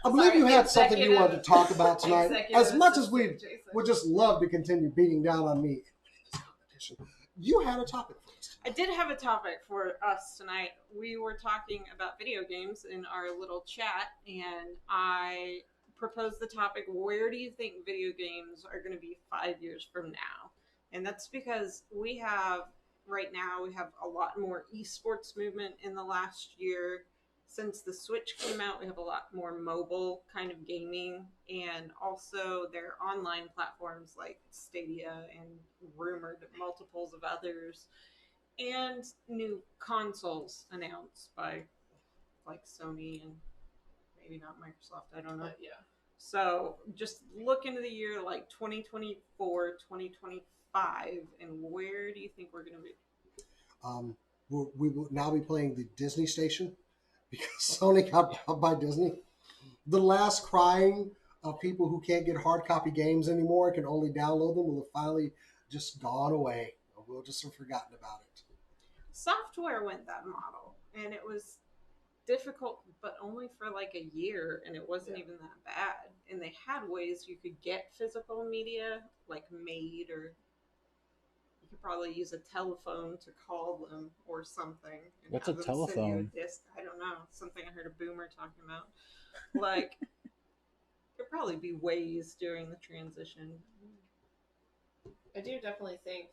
I believe
Sorry,
you had something you wanted to talk about tonight.
Executive
As much as we
assistant Jason.
would just love to continue beating down on me in this competition, you had a topic for us.
I did have a topic for us tonight. We were talking about video games in our little chat, and I proposed the topic, where do you think video games are going to be 5 years from now? And that's because right now, we have a lot more esports movement in the last year. Since the Switch came out, we have a lot more mobile kind of gaming, and also there are online platforms like Stadia and rumored multiples of others, and new consoles announced by like Sony and maybe not Microsoft, I don't know.
Yeah.
So just look into the year like 2024, 2025, and where do you think we're going to be?
We will now be playing the Disney station because Sony got bought by Disney. The last crying of people who can't get hard copy games anymore and can only download them will have finally just gone away. We'll just have forgotten about it.
Software went that model, and it was difficult, but only for like a year, and it wasn't even that bad. And they had ways you could get physical media, like MAID, or you could probably use a telephone to call them or something. And
What's
have
a
them send you
telephone?
a disc. I don't know. Something I heard a boomer talking about. Like, there'd probably be ways during the transition.
I do definitely think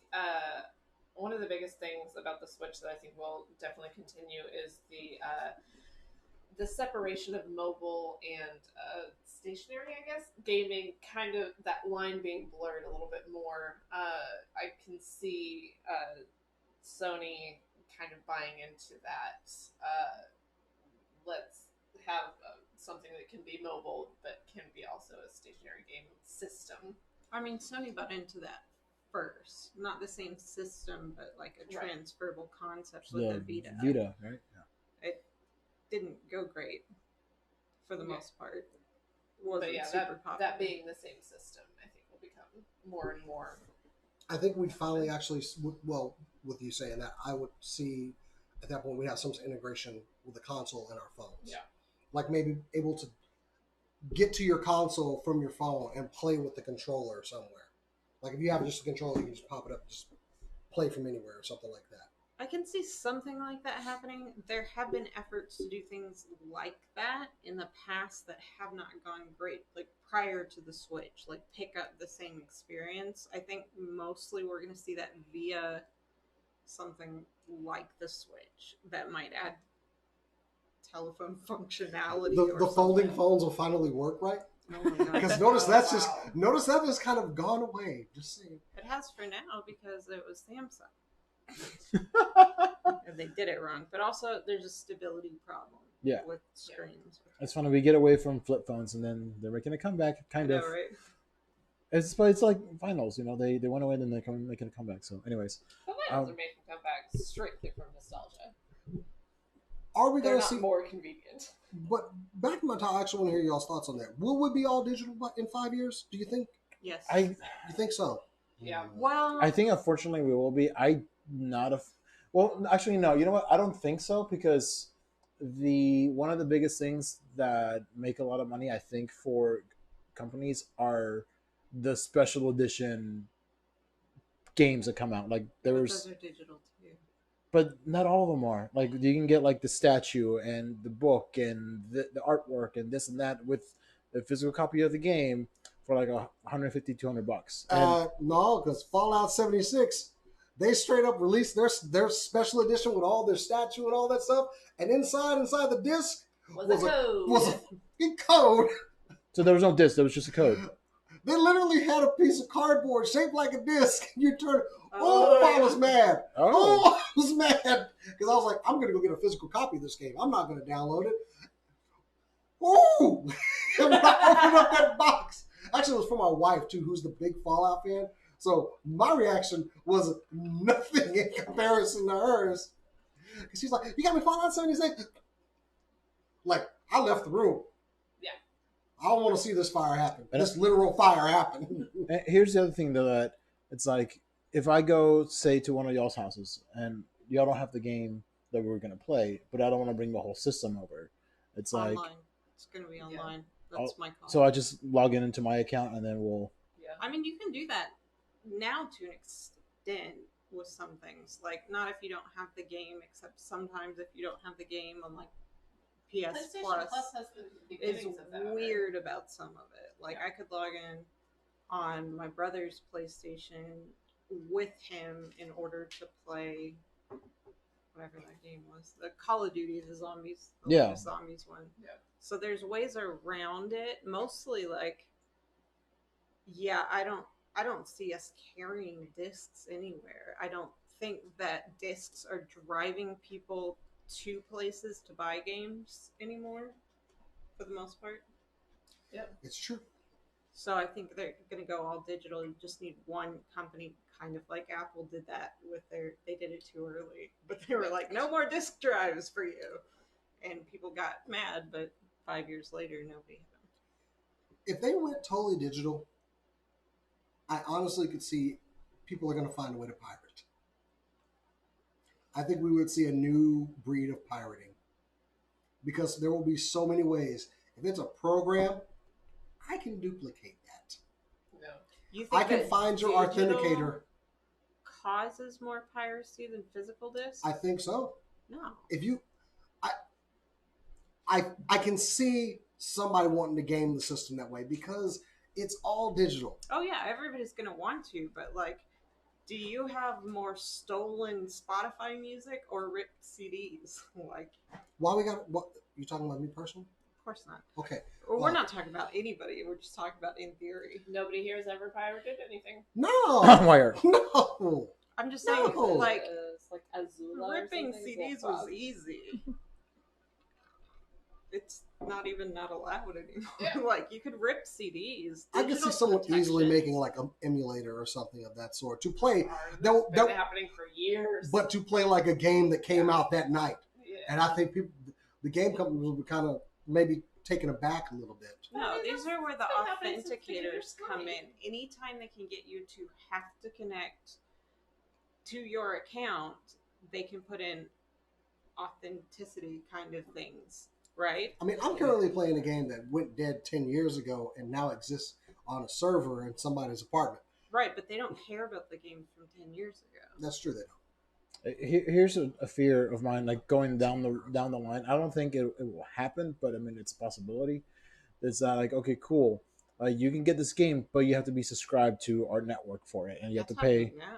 one of the biggest things about the Switch that I think will definitely continue is the separation of mobile and stationary, I guess. Gaming, kind of that line being blurred a little bit more. I can see Sony kind of buying into that. Let's have something that can be mobile but can be also a stationary game system.
I mean, Sony bought into that first. Not the same system, but like a
Right.
transferable concept with the Vita.
Vita, right? Yeah.
It didn't go great for the
Yeah.
most part. Wasn't
But yeah,
super popular.
that being the same system, I think will become more and more.
I think we'd finally actually, well, with you saying that, I would see at that point we have some integration with the console in our phones.
Yeah.
Like maybe able to get to your console from your phone and play with the controller somewhere. Like if you have just a controller, you can just pop it up, just play from anywhere or something like that.
I can see something like that happening. There have been efforts to do things like that in the past that have not gone great, like prior to the Switch, like pick up the same experience. I think mostly we're going to see that via something like the Switch that might add telephone functionality or
The folding
something.
phones will finally work, right?
Oh my god.
Because notice
Oh,
that's
wow.
notice that has kind of gone away. Just saying.
It has for now because it was Samsung. And they did it wrong. But also there's a stability problem
Yeah.
with screens.
It's funny we get away from flip phones and then they're making a comeback, kind of.
Right?
But it's like finals, they went away and then they're making a comeback. So, anyways,
The Lions are making comebacks strictly from nostalgia.
Are we
They're
going to
not
see?
more convenient.
But back to my top, I actually want to hear y'all's thoughts on that. Will we be all digital in 5 years? Do you think?
Yes.
You think so?
Yeah.
Well,
I think unfortunately we will be. Well, actually no. You know what? I don't think so because one of the biggest things that make a lot of money, I think, for companies are the special edition games that come out. Like
those are digital too.
but not all of them are. Like you can get like the statue and the book and the artwork and this and that with a physical copy of the game for like $150-$200. And
No, because Fallout 76, they straight up released their special edition with all their statue and all that stuff, and inside the disc
Was a code.
was a fucking code.
so there was no disc. There was just a code.
They literally had a piece of cardboard shaped like a disc. You turn it.
Oh,
I was mad.
Oh.
I was mad because I was like, I'm gonna go get a physical copy of this game. I'm not gonna download it. Ooh! When I opened up that box, actually, it was for my wife too, who's the big Fallout fan. So my reaction was nothing in comparison to hers. Because she's like, "You got me Fallout 76." Like I left the room.
Yeah.
I don't want to see this fire happen.
And
This literal fire happen.
And here's the other thing though, that it's like if I go say to one of y'all's houses and y'all don't have the game that we're gonna play, but I don't want to bring the whole system over. It's like
Online. It's going to be online. That's my call.
so I just log into my account and then we'll.
Yeah.
I mean, you can do that now to an extent with some things. Like, not if you don't have the game, except sometimes if you don't have the game on, like, PS
PlayStation
Plus,
Plus has the
it's
beginnings of that.
weird about some of it. Like,
Yeah.
I could log in on my brother's PlayStation with him in order to play whatever that game was. The Call of Duty, the zombies, the
Yeah.
latest zombies one.
Yeah.
So there's ways around it. Mostly like, yeah, I don't see us carrying discs anywhere. I don't think that discs are driving people to places to buy games anymore, for the most part.
It's true.
So I think they're going to go all digital. You just need one company, kind of like Apple did that with they did it too early, but they were like, no more disk drives for you. And people got mad, but 5 years later, nobody had them.
If they went totally digital, I honestly could see people are going to find a way to pirate. I think we would see a new breed of pirating because there will be so many ways. If it's a program, I can duplicate that.
No.
You think
I can
that
find your
digital
authenticator.
causes more piracy than physical discs?
I think so.
No.
If you, I can see somebody wanting to game the system that way because it's all digital.
Oh yeah, everybody's gonna want to, but like, do you have more stolen Spotify music or ripped CDs? Like,
Why we got what you talking about me personally?
of course not.
Okay,
Well,
Well-
we're not talking about anybody. We're just talking about in theory.
Nobody here has ever pirated anything.
no,
Wire.
no.
I'm just saying,
No.
like,
It's like Azula or
ripping
something,
CDs
Wolf
was
Dog.
easy. It's not even not allowed anymore.
Yeah.
Like, you could rip CDs.
I could see
Digital
someone easily
protection.
making like an emulator or something of that sort to play,
It's
Don't-
been
don't-
happening for years.
but to play like a game that came out that night.
Yeah.
And I think people, the game companies will be kind of maybe taken aback a little bit.
No,
I mean,
these are where the
been happening since the beginning of
authenticators come
time.
in. Anytime they can get you to have to connect to your account, they can put in authenticity kind of things, right?
I mean, I'm currently playing a game that went dead 10 years ago and now exists on a server in somebody's apartment.
Right, but they don't care about the game from 10 years ago.
That's true, they don't.
Here's a fear of mine, like going down the line. I don't think it will happen, but I mean it's a possibility. It's like okay, cool. You can get this game, but you have to be subscribed to our network for it, and you have to
That's
pay.
happening now.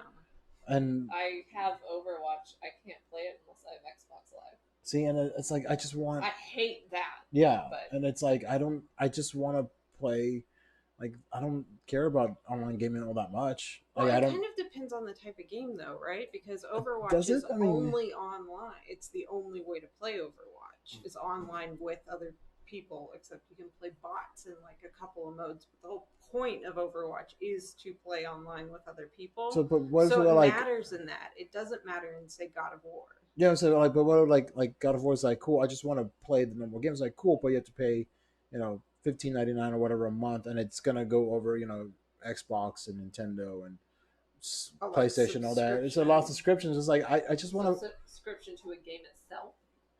And
I have Overwatch. I can't play it unless I have Xbox Live.
see, and it's like I just want,
I hate that.
yeah,
But
and it's like I don't. I just want to play. Like I don't care about online gaming all that much.
Well,
Like I
it
don't.
kind of depends on the type of game, though, right? Because Overwatch
Does it?
is
I mean-
only online. It's the only way to play Overwatch is online with other people. Except you can play bots in like a couple of modes. But the whole point of Overwatch is to play online with other people.
So, but what if
So
it
it
like?
matters in that. It doesn't matter in say God of War.
Yeah, so like, but what if, like God of War is like cool. I just want to play the normal games. Like cool, but you have to pay, $15.99 or whatever a month, and it's gonna go over Xbox and Nintendo and
A lot of
PlayStation, all that. It's a lot of subscriptions. It's like I just want to
subscription to a game itself.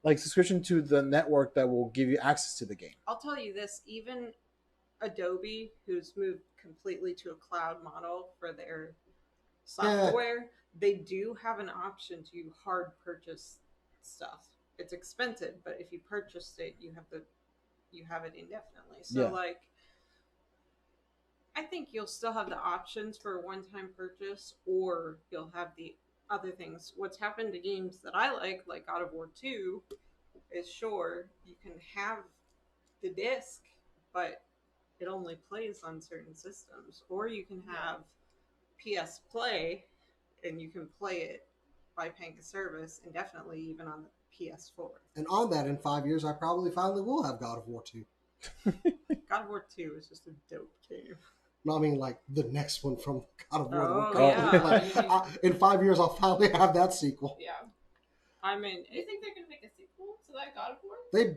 like subscription to the network that will give you access to the game.
I'll tell you this: even Adobe, who's moved completely to a cloud model for their software, they do have an option to hard purchase stuff. It's expensive, but if you purchased it, you have it indefinitely. So
Yeah.
like I think you'll still have the options for a one-time purchase, or you'll have the other things. What's happened to games that I like God of War 2, is sure you can have the disc, but it only plays on certain systems. Or you can have PS Play, and you can play it by paying a service indefinitely, even on the PS4.
And on that, in 5 years, I probably finally will have God of War 2.
God of War 2 is just a dope game.
No, I mean like the next one from God of War.
Oh,
Like,
yeah.
in 5 years, I'll finally have that sequel.
Yeah.
I mean,
Do you think they're gonna make a sequel to that God of War?
They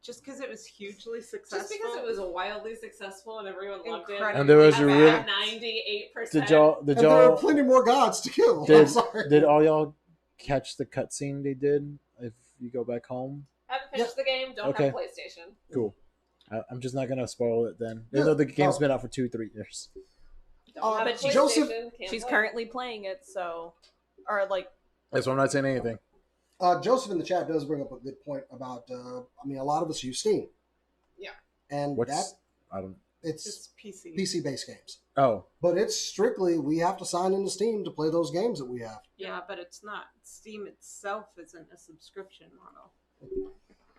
just because it was hugely successful.
Just because it was wildly successful and everyone loved it.
Incredible.
And there was
Had
a
that
real-
98%.
did y'all
and there are plenty more gods to kill. I'm
did
sorry.
did all y'all catch the cutscene they did? If you go back home,
Haven't finished the game. Don't
Okay.
have PlayStation.
cool. I'm just not gonna spoil it then,
Yeah.
even though the game's
Oh.
been out for 2-3 years.
Don't have a
But
PlayStation.
Joseph-
can't
She's
play.
currently playing it, so or like
That's why I'm not saying anything.
Joseph in the chat does bring up a good point about. I mean, a lot of us use Steam.
Yeah.
And
What's I don't.
it's
It's PC.
PC based games,
Oh,
but it's strictly we have to sign into Steam to play those games that we have.
Yeah, but it's not. Steam itself isn't a subscription model.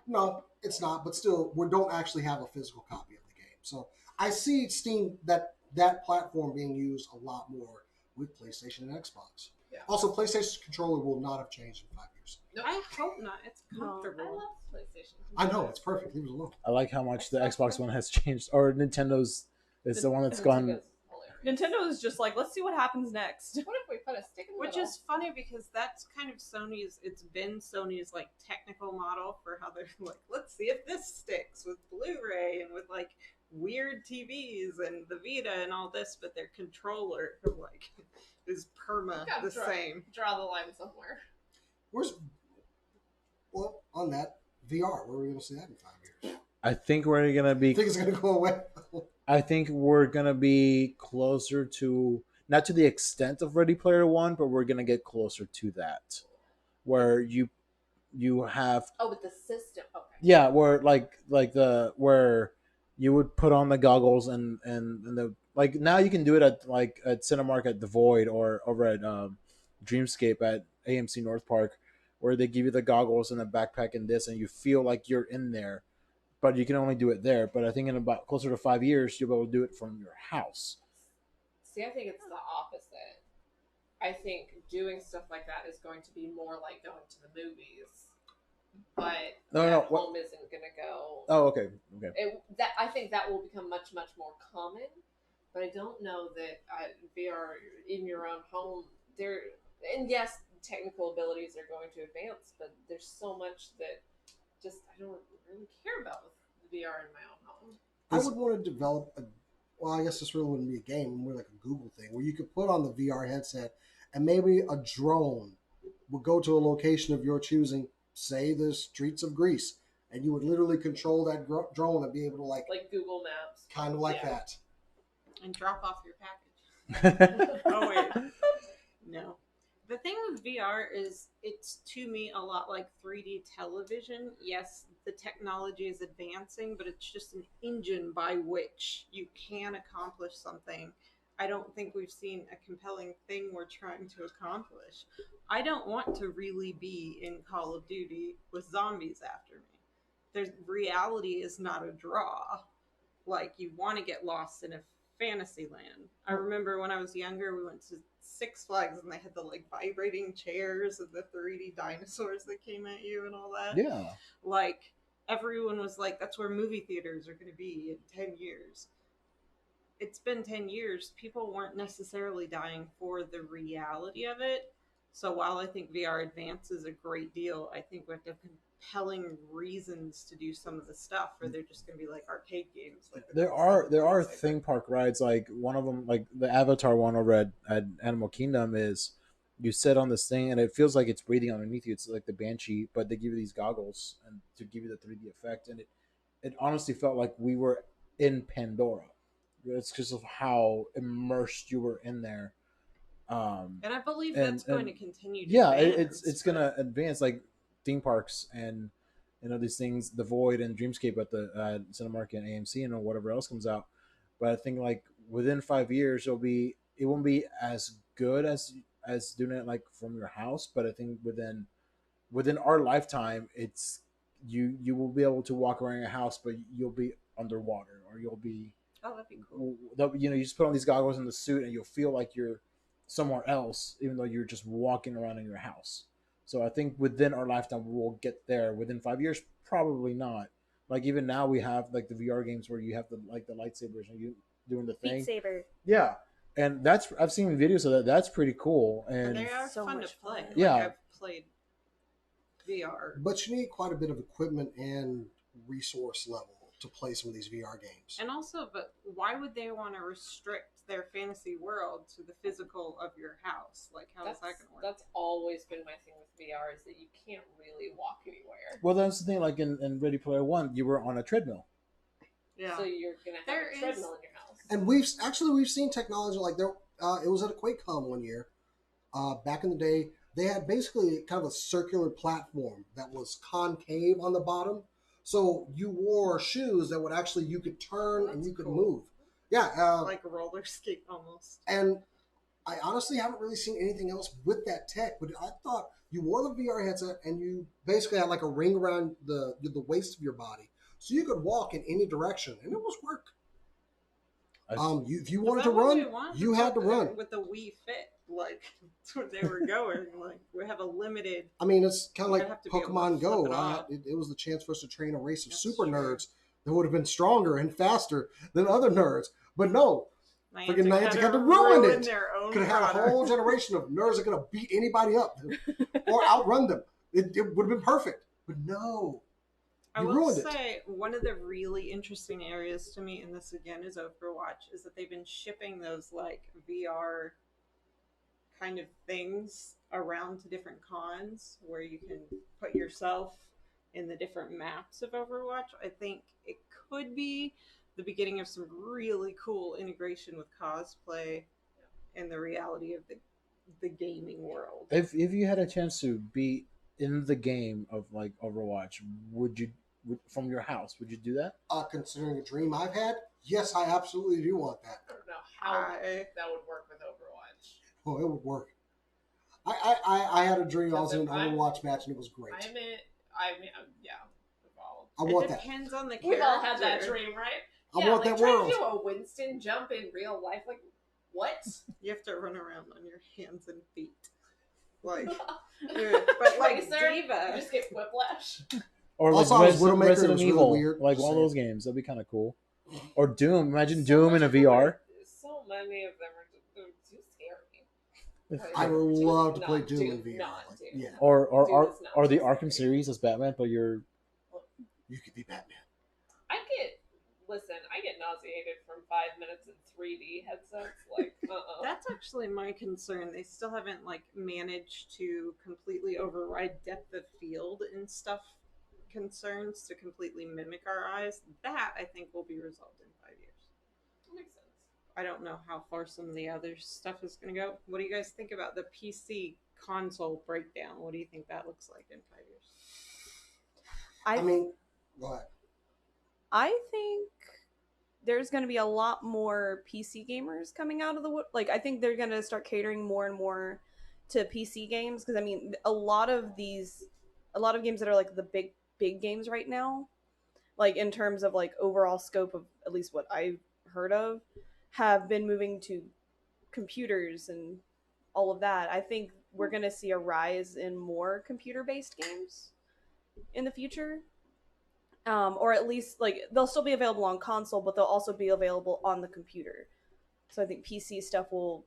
No, it's not. But still, we don't actually have a physical copy of the game. So I see Steam that platform being used a lot more with PlayStation and Xbox.
Yeah.
Also, PlayStation's controller will not have changed in 5 years.
Nope.
I hope not. It's
No.
I
comfortable.
love PlayStation.
I know it's perfect. Leave it alone.
I like how much the
Xbox
Xbox One has changed, or Nintendo's is the one that's gone.
Nintendo's hilarious.
Nintendo is just like, let's see what happens next.
What if we put a stick in the
Which
middle?
is funny because that's kind of it's been Sony's like technical model for how they're like, let's see if this sticks with Blu-ray and with like weird TVs and the Vita and all this, but their controller like is perma
Gotta
the
draw-
same.
Draw the line somewhere.
Well, on that VR, where are we going to see that in 5 years?
I think we're gonna
I
be.
think it's going to go away.
I think we're gonna be closer to, not to the extent of Ready Player One, but we're gonna get closer to that, where you have,
Oh, with the system. Okay.
yeah, where where you would put on the goggles and the, like, now you can do it at Cinemark at the Void or over at Dreamscape at AMC North Park, where they give you the goggles and the backpack and this, and you feel like you're in there, but you can only do it there. But I think in about closer to 5 years, you'll be able to do it from your house.
See, I think it's the opposite. I think doing stuff like that is going to be more like going to the movies, but
No,
at
what-
home isn't going to go.
Oh, okay.
I think that will become much more common, but I don't know that VR in your own home there. And yes, technical abilities are going to advance, but there's so much that just I don't really care about with VR in my own home.
I would want to develop well, I guess this really wouldn't be a game, more like a Google thing, where you could put on the VR headset and maybe a drone would go to a location of your choosing, say the streets of Greece, and you would literally control that drone and be able to
Like Google Maps.
kind of like
Yeah.
that.
And drop off your package. Oh wait, no. The thing with VR is it's to me a lot like 3D television. Yes, the technology is advancing, but it's just an engine by which you can accomplish something. I don't think we've seen a compelling thing we're trying to accomplish. I don't want to really be in Call of Duty with zombies after me. There's reality is not a draw. Like you want to get lost in a fantasy land. I remember when I was younger, we went to Six Flags and they had the like vibrating chairs and the 3D dinosaurs that came at you and all that.
Yeah.
Like everyone was like, that's where movie theaters are going to be in 10 years. It's been 10 years. People weren't necessarily dying for the reality of it. So while I think VR advances a great deal, I think we have to have compelling reasons to do some of the stuff, or they're just going to be like arcade games. Like
There are theme park rides, like one of them, like the Avatar one over at Animal Kingdom, is you sit on this thing and it feels like it's breathing underneath you. It's like the Banshee, but they give you these goggles and to give you the 3D effect, and it honestly felt like we were in Pandora. It's because of how immersed you were in there.
And I believe
and-
that's going
and-
to continue to
Yeah,
advance,
it's
but-
gonna advance, like theme parks and these things, the Void and Dreamscape at the Cinemark and AMC and whatever else comes out. But I think like within 5 years it won't be as good as doing it like from your house. But I think within our lifetime, it's you will be able to walk around your house, but you'll be underwater, or you'll be
Oh, that'd be cool.
you just put on these goggles and the suit and you'll feel like you're somewhere else, even though you're just walking around in your house. So I think within our lifetime we'll get there. Within 5 years, probably not. Like even now we have like the VR games where you have the lightsabers and you doing the thing.
Beat Saber.
Yeah, and that's I've seen videos of that. That's pretty cool.
And
And
they are
so
fun to
much
play.
fun.
Like,
Yeah.
I've played VR.
But you need quite a bit of equipment and resource level to play some of these VR games.
And also, but why would they want to restrict their fantasy world to the physical of your house? Like, how is that going to work?
That's always been my thing with VR, is that you can't really walk anywhere.
well, that's the thing. Like in Ready Player One, you were on a treadmill.
Yeah.
So you're gonna have
There
a
is-
treadmill in your house.
And we've seen technology like there. It was at a QuakeCon one year. Back in the day, they had basically kind of a circular platform that was concave on the bottom. So you wore shoes that would actually you could turn and
That's
you could
cool.
move. Yeah,
Like a roller skate almost.
and I honestly haven't really seen anything else with that tech. But I thought you wore the VR headset and you basically had like a ring around the waist of your body, so you could walk in any direction, and it was work. If you wanted
Is
to
that what
run,
we want?
you
That's
had to
what
run.
with the Wii Fit. Like that's where they were going. Like we have a limited.
I mean, it's kind of
You'd
like
have to be able to
Pokemon
flip
Go.
it off.
It was the chance for us to train a race of
That's
super
true.
nerds that would have been stronger and faster than other nerds. But no, Freaking Niantic had to ruin it.
Their own
could have had a
product.
whole generation of nerds that could have beat anybody up or outrun them. It would have been perfect. But no,
I
you
will
ruined it.
say one of the really interesting areas to me, and this again is Overwatch, is that they've been shipping those like VR kind of things around to different cons where you can put yourself in the different maps of Overwatch. I think it could be the beginning of some really cool integration with cosplay and the reality of the gaming world.
If you had a chance to be in the game of like Overwatch, would from your house, would you do that?
Considering a dream I've had, yes, I absolutely do want that.
I don't know how that would work with Overwatch.
Oh, it would work. I had a dream I was in an
Because if
Overwatch match and it was great.
I mean, yeah, evolved.
I want
it
that.
depends on the character.
We've all had that dream, right?
I want
like
that
trying
world.
to do a Winston jump in real life, like what?
You have to run around on your hands and feet. Like, but like
Tracer, you
Diva.
just get whiplash.
Or like
Also, I was Widowmaker, it
Resident
was really
Evil,
weird.
like
Just
one of
saying.
those games. That'd be kind of cool. Or Doom. Imagine
So
Doom
much
in a
cooler.
VR.
So many of them are they're too scary.
I would love to play
Not
Doom in VR.
not
Like,
Doom.
yeah,
Or
Doom is not
or the
too
Arkham
scary.
series as Batman, but you're
you could be Batman.
I get nauseated from 5 minutes in 3D headsets. Like,
That's actually my concern. They still haven't like managed to completely override depth of field and stuff concerns to completely mimic our eyes. That I think will be resolved in 5 years.
That makes sense.
I don't know how far some of the other stuff is going to go. What do you guys think about the PC console breakdown? What do you think that looks like in 5 years?
I mean, go ahead.
I think there's going to be a lot more PC gamers coming out of the wood. Like, I think they're going to start catering more and more to PC games because I mean, a lot of games that are like the big games right now, like in terms of like overall scope of at least what I've heard of, have been moving to computers and all of that. I think we're going to see a rise in more computer-based games in the future. Or at least like they'll still be available on console, but they'll also be available on the computer. So I think PC stuff will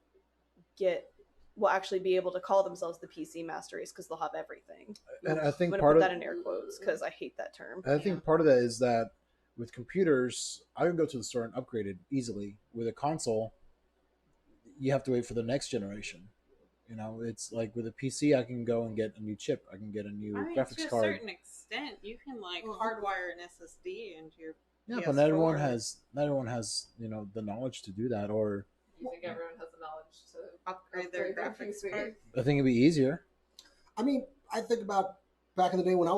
actually be able to call themselves the PC master race because they'll have everything.
And I think
I'm
part
gonna put
of
that in air quotes because I hate that term.
I think part of that is that with computers, I can go to the store and upgrade it easily. With a console, you have to wait for the next generation. You know, it's like with a PC, I can go and get a new chip. I can get a new
I mean,
graphics
to a
card.
certain extent, you can like hardwire an SSD into your
Yeah,
PS4.
but not everyone has the knowledge to do that. Or
You think everyone has the knowledge to
upgrade their graphics
PC?
card.
I think it'd be easier.
I mean, I think about back in the day when I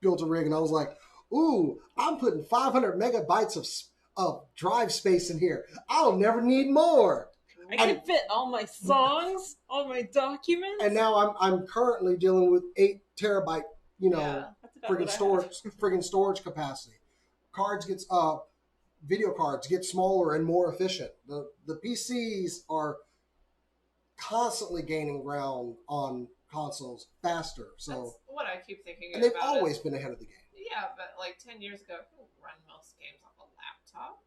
built a rig and I was like, ooh, I'm putting 500 megabytes of drive space in here. I'll never need more.
I can fit all my songs, all my documents.
And now I'm currently dealing with 8 terabyte,
That's about what I have.
friggin' storage capacity. Video cards get smaller and more efficient. The PCs are constantly gaining ground on consoles faster. So
That's what I keep thinking
and they've
about
always
it.
been ahead of the game.
Yeah, but like 10 years ago, I could run most games off a laptop.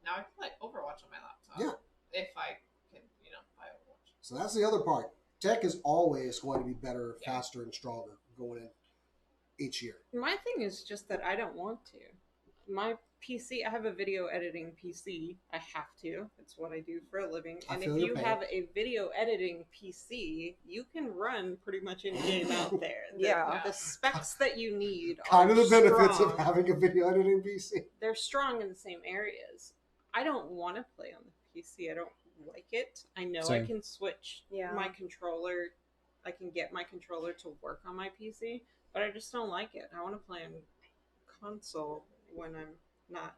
Now I can play Overwatch on my laptop.
Yeah.
If I can, buy Overwatch.
So that's the other part. Tech is always going to be better, faster, and stronger going in each year.
My thing is just that I don't want to. My PC, I have a video editing PC. I have to. It's what I do for a living.
I
And
feel
if
your
you
pain.
have a video editing PC, you can run pretty much any game out there.
Yeah.
The specs that you need
Kind
are
of the benefits
strong.
of having a video editing PC.
They're strong in the same areas. I don't want to play on the PC. I don't like it. I know
Same.
I can switch my controller. I can get my controller to work on my PC, but I just don't like it. I want to play on console when I'm not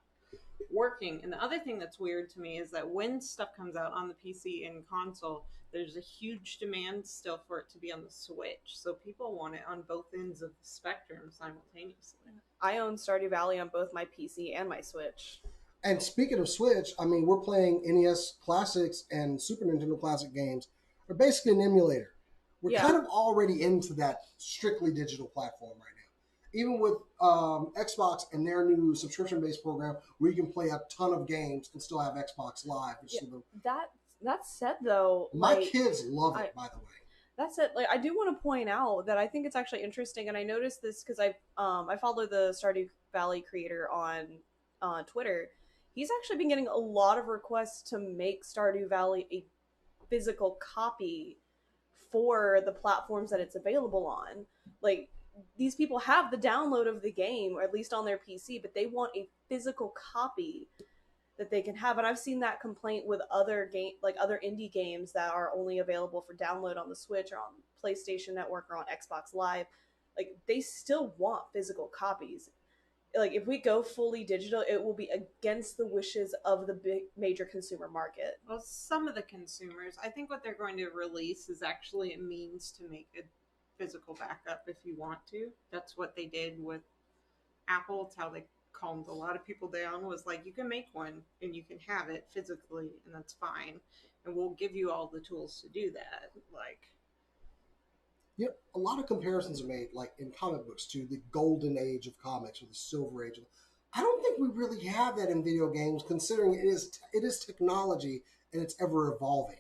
working. And the other thing that's weird to me is that when stuff comes out on the PC and console, there's a huge demand still for it to be on the Switch. So people want it on both ends of the spectrum simultaneously.
I own Stardew Valley on both my PC and my Switch.
And speaking of Switch, I mean, we're playing NES Classics and Super Nintendo Classic games. They're basically an emulator. We're kind of already into that strictly digital platform right now. Even with Xbox and their new subscription-based program, where you can play a ton of games and still have Xbox Live.
That said, though,
my kids love it. By the way,
that's it. Like, I do want to point out that I think it's actually interesting, and I noticed this because I follow the Stardew Valley creator on Twitter. He's actually been getting a lot of requests to make Stardew Valley a physical copy for the platforms that it's available on. Like, these people have the download of the game, or at least on their PC, but they want a physical copy that they can have. And I've seen that complaint with other other indie games that are only available for download on the Switch or on PlayStation Network or on Xbox Live. Like, they still want physical copies. Like, if we go fully digital, it will be against the wishes of the big major consumer market.
Well, some of the consumers, I think what they're going to release is actually a means to make a physical backup if you want to. That's what they did with Apple. It's how they calmed a lot of people down, was like, you can make one and you can have it physically, and that's fine. And we'll give you all the tools to do that. Like,
yeah, a lot of comparisons are made, like in comic books, to the golden age of comics or the silver age. I don't think we really have that in video games, considering it is technology and it's ever evolving.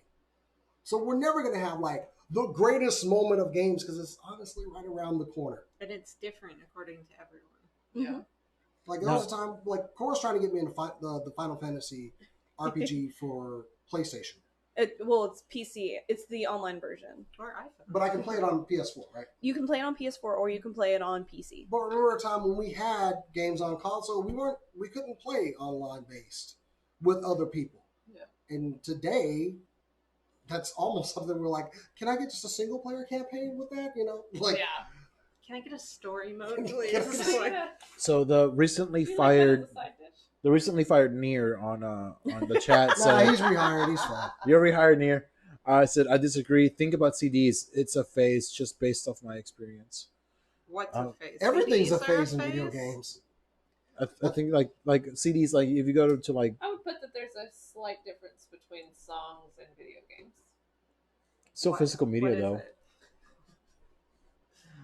So we're never going to have like the greatest moment of games because it's honestly right around the corner.
but it's different according to everyone.
Yeah.
Like there was a time, like Cora's trying to get me into the Final Fantasy RPG for PlayStation.
It's PC. It's the online version.
Or iPhone.
But I can play it on PS4, right?
You can play it on PS4 or you can play it on PC.
But remember a time when we had games on console, we couldn't play online based with other people. And today, that's almost something we're like, can I get just a single player campaign with that? You know, like,
Yeah.
Can I get a story mode,
Can I
please?
get a-
Like,
So the recently
You like that as
fired
a side dish?
the recently fired Nier on the chat
nah,
said
he's rehired. He's fine.
you're rehired Nier. I said I disagree. Think about CDs. It's a phase just based off my experience.
what's a phase?
Everything's a
CDs are
phase in video games.
I think like CDs, like if you go to like
I would put that there's a slight difference between songs and video games.
still
What-
physical media
what is
though.
it?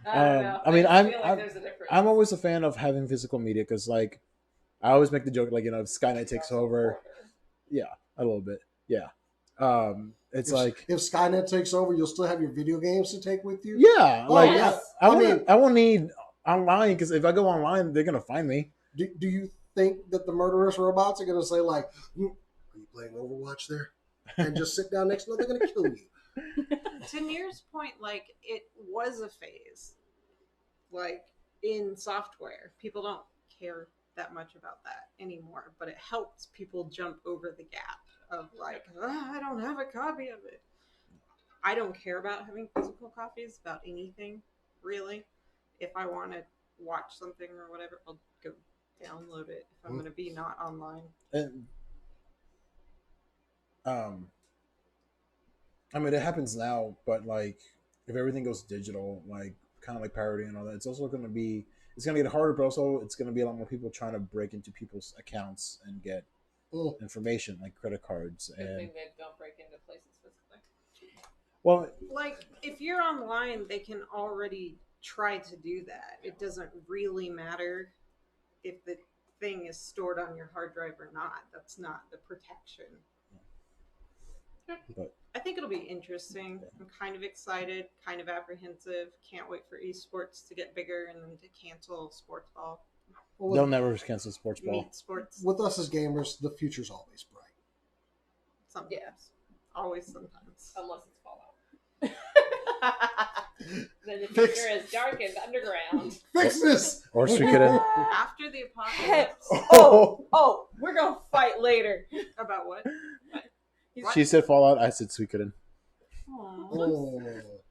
I don't know.
I mean,
just feel like there's a difference.
I'm always a fan of having physical media because like I always make the joke like if Skynet takes over, yeah, a little bit, yeah. It's like
if Skynet takes over, you'll still have your video games to take with you.
yeah,
Oh,
like
yeah.
I won't need online because if I go online, they're gonna find me.
Do you think that the murderous robots are going to say like, are you playing Overwatch there? And just sit down next to them? They're going to kill you.
To Nier's point, like, it was a phase. Like, in software, people don't care that much about that anymore, but it helps people jump over the gap of like, I don't have a copy of it. I don't care about having physical copies about anything, really. If I want to watch something or whatever, I'll go download it if I'm going to be not online.
And I mean, it happens now, but like if everything goes digital, like kind of like pirating and all that, it's also going to be it's going to get harder, but also it's going to be a lot more people trying to break into people's accounts and get information like credit cards
Good
and
thing they don't break into places physically.
well,
Like, if you're online, they can already try to do that. It doesn't really matter if the thing is stored on your hard drive or not. That's not the protection.
but
I think it'll be interesting. I'm kind of excited, kind of apprehensive. Can't wait for esports to get bigger and then to cancel sports ball.
Well,
they'll
with,
never cancel sports ball.
Meet sports.
with us as gamers, the future's always bright.
Sometimes.
Yeah.
Always sometimes.
Unless it's Fallout. Then the
Fix-
future is dark and underground.
Fix this!
Or Suikoden.
After the
Hey,
apocalypse.
oh, we're gonna fight later.
About what?
She said Fallout. I said Suikoden.
Aw.
Oh.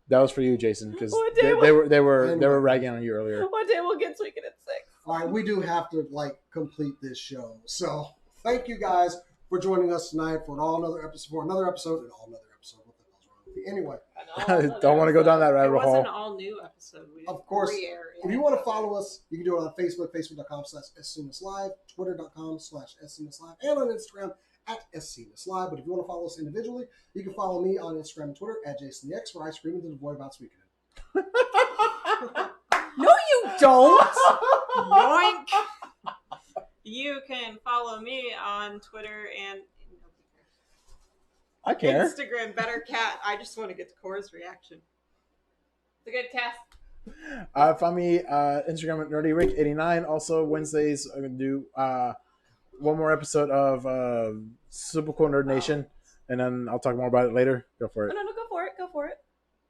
That was for you, Jason, because
What
they,
day
they were ragging on you earlier.
One day we'll get Tweaking at 6.
All right, we do have to like complete this show. So thank you guys for joining us tonight for another episode. What the hell's wrong with you? Anyway,
Don't want to go down that
It
rabbit
was an
hole.
all-new episode. We
Of course,
re-air it.
if you want to follow us, you can do it on Facebook, facebook.com/SCNSLive, twitter.com/SCNSLive, and on Instagram @SCNSLive. But if you want to follow us individually, you can follow me on Instagram and Twitter @JasonX, where I scream into the void about Suikoden.
No, you don't.
Yoink! You can follow me on Twitter and
I care.
Instagram, Better Cat. I just want to get to Cora's reaction.
It's a good cast.
Find me Instagram at NerdyRick89. Also Wednesdays I'm gonna do one more episode of Super Cool Nerd Nation, and then I'll talk more about it later. Go for it.
No, go for it. Go for it.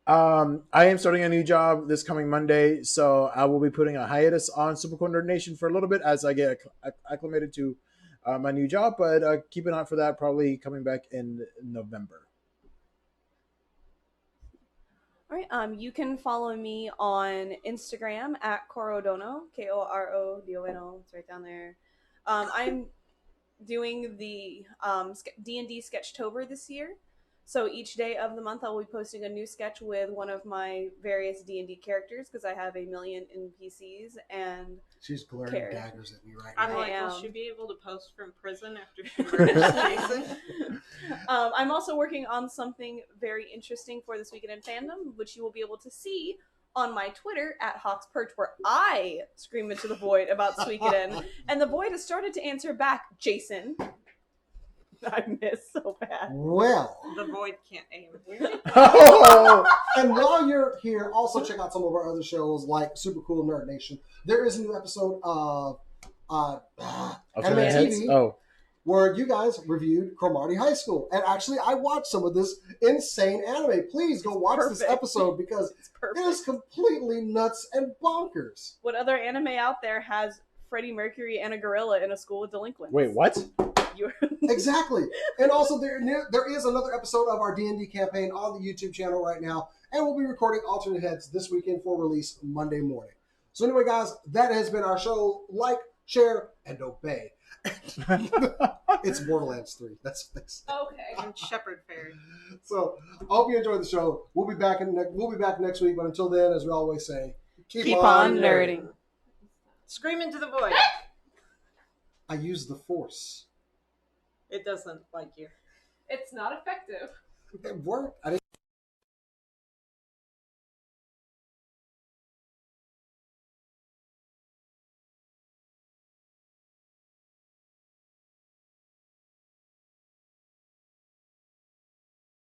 I am starting a new job this coming Monday, so I will be putting a hiatus on Super Cool Nerd Nation for a little bit as I get acclimated to my new job. But keep an eye out for that. Probably coming back in November.
All right. You can follow me on Instagram at Korodono, KORODONO. It's right down there. I'm doing the D&D Sketchtober this year. So each day of the month, I'll be posting a new sketch with one of my various D&D characters because I have a million NPCs and
She's glaring
Care.
daggers at me right
I'm
now.
like,
am.
will she be able to post from prison after she murders Jason?
I'm also working on something very interesting for This Weekend in Fandom, which you will be able to see on my Twitter at Hawks Perch, where I scream into the void about Suikoden, and the void has started to answer back, Jason. I miss so bad.
Well,
The void can't aim.
Oh,
and while you're here, also check out some of our other shows like Super Cool Nerd Nation. There is a new episode of Anime TV
Oh,
where you guys reviewed Cromartie High School. And actually, I watched some of this insane anime. Please go watch this
Perfect.
episode because
It's
it
perfect.
is completely nuts and bonkers.
What other anime out there has Freddie Mercury and a gorilla in a school with delinquents?
wait, what?
You
Exactly. And also there is another episode of our D&D campaign on the YouTube channel right now, and we'll be recording alternate heads this weekend for release Monday morning. So anyway, guys, that has been our show. Like, share, and obey. It's Borderlands 3. That's what they say.
Okay.
And Shepherd Fairy.
So I hope you enjoyed the show. We'll be back next week, but until then, as we always say,
keep on nerding.
Scream into the void.
I use the Force.
It doesn't like you.
It's not effective.
It worked. I didn't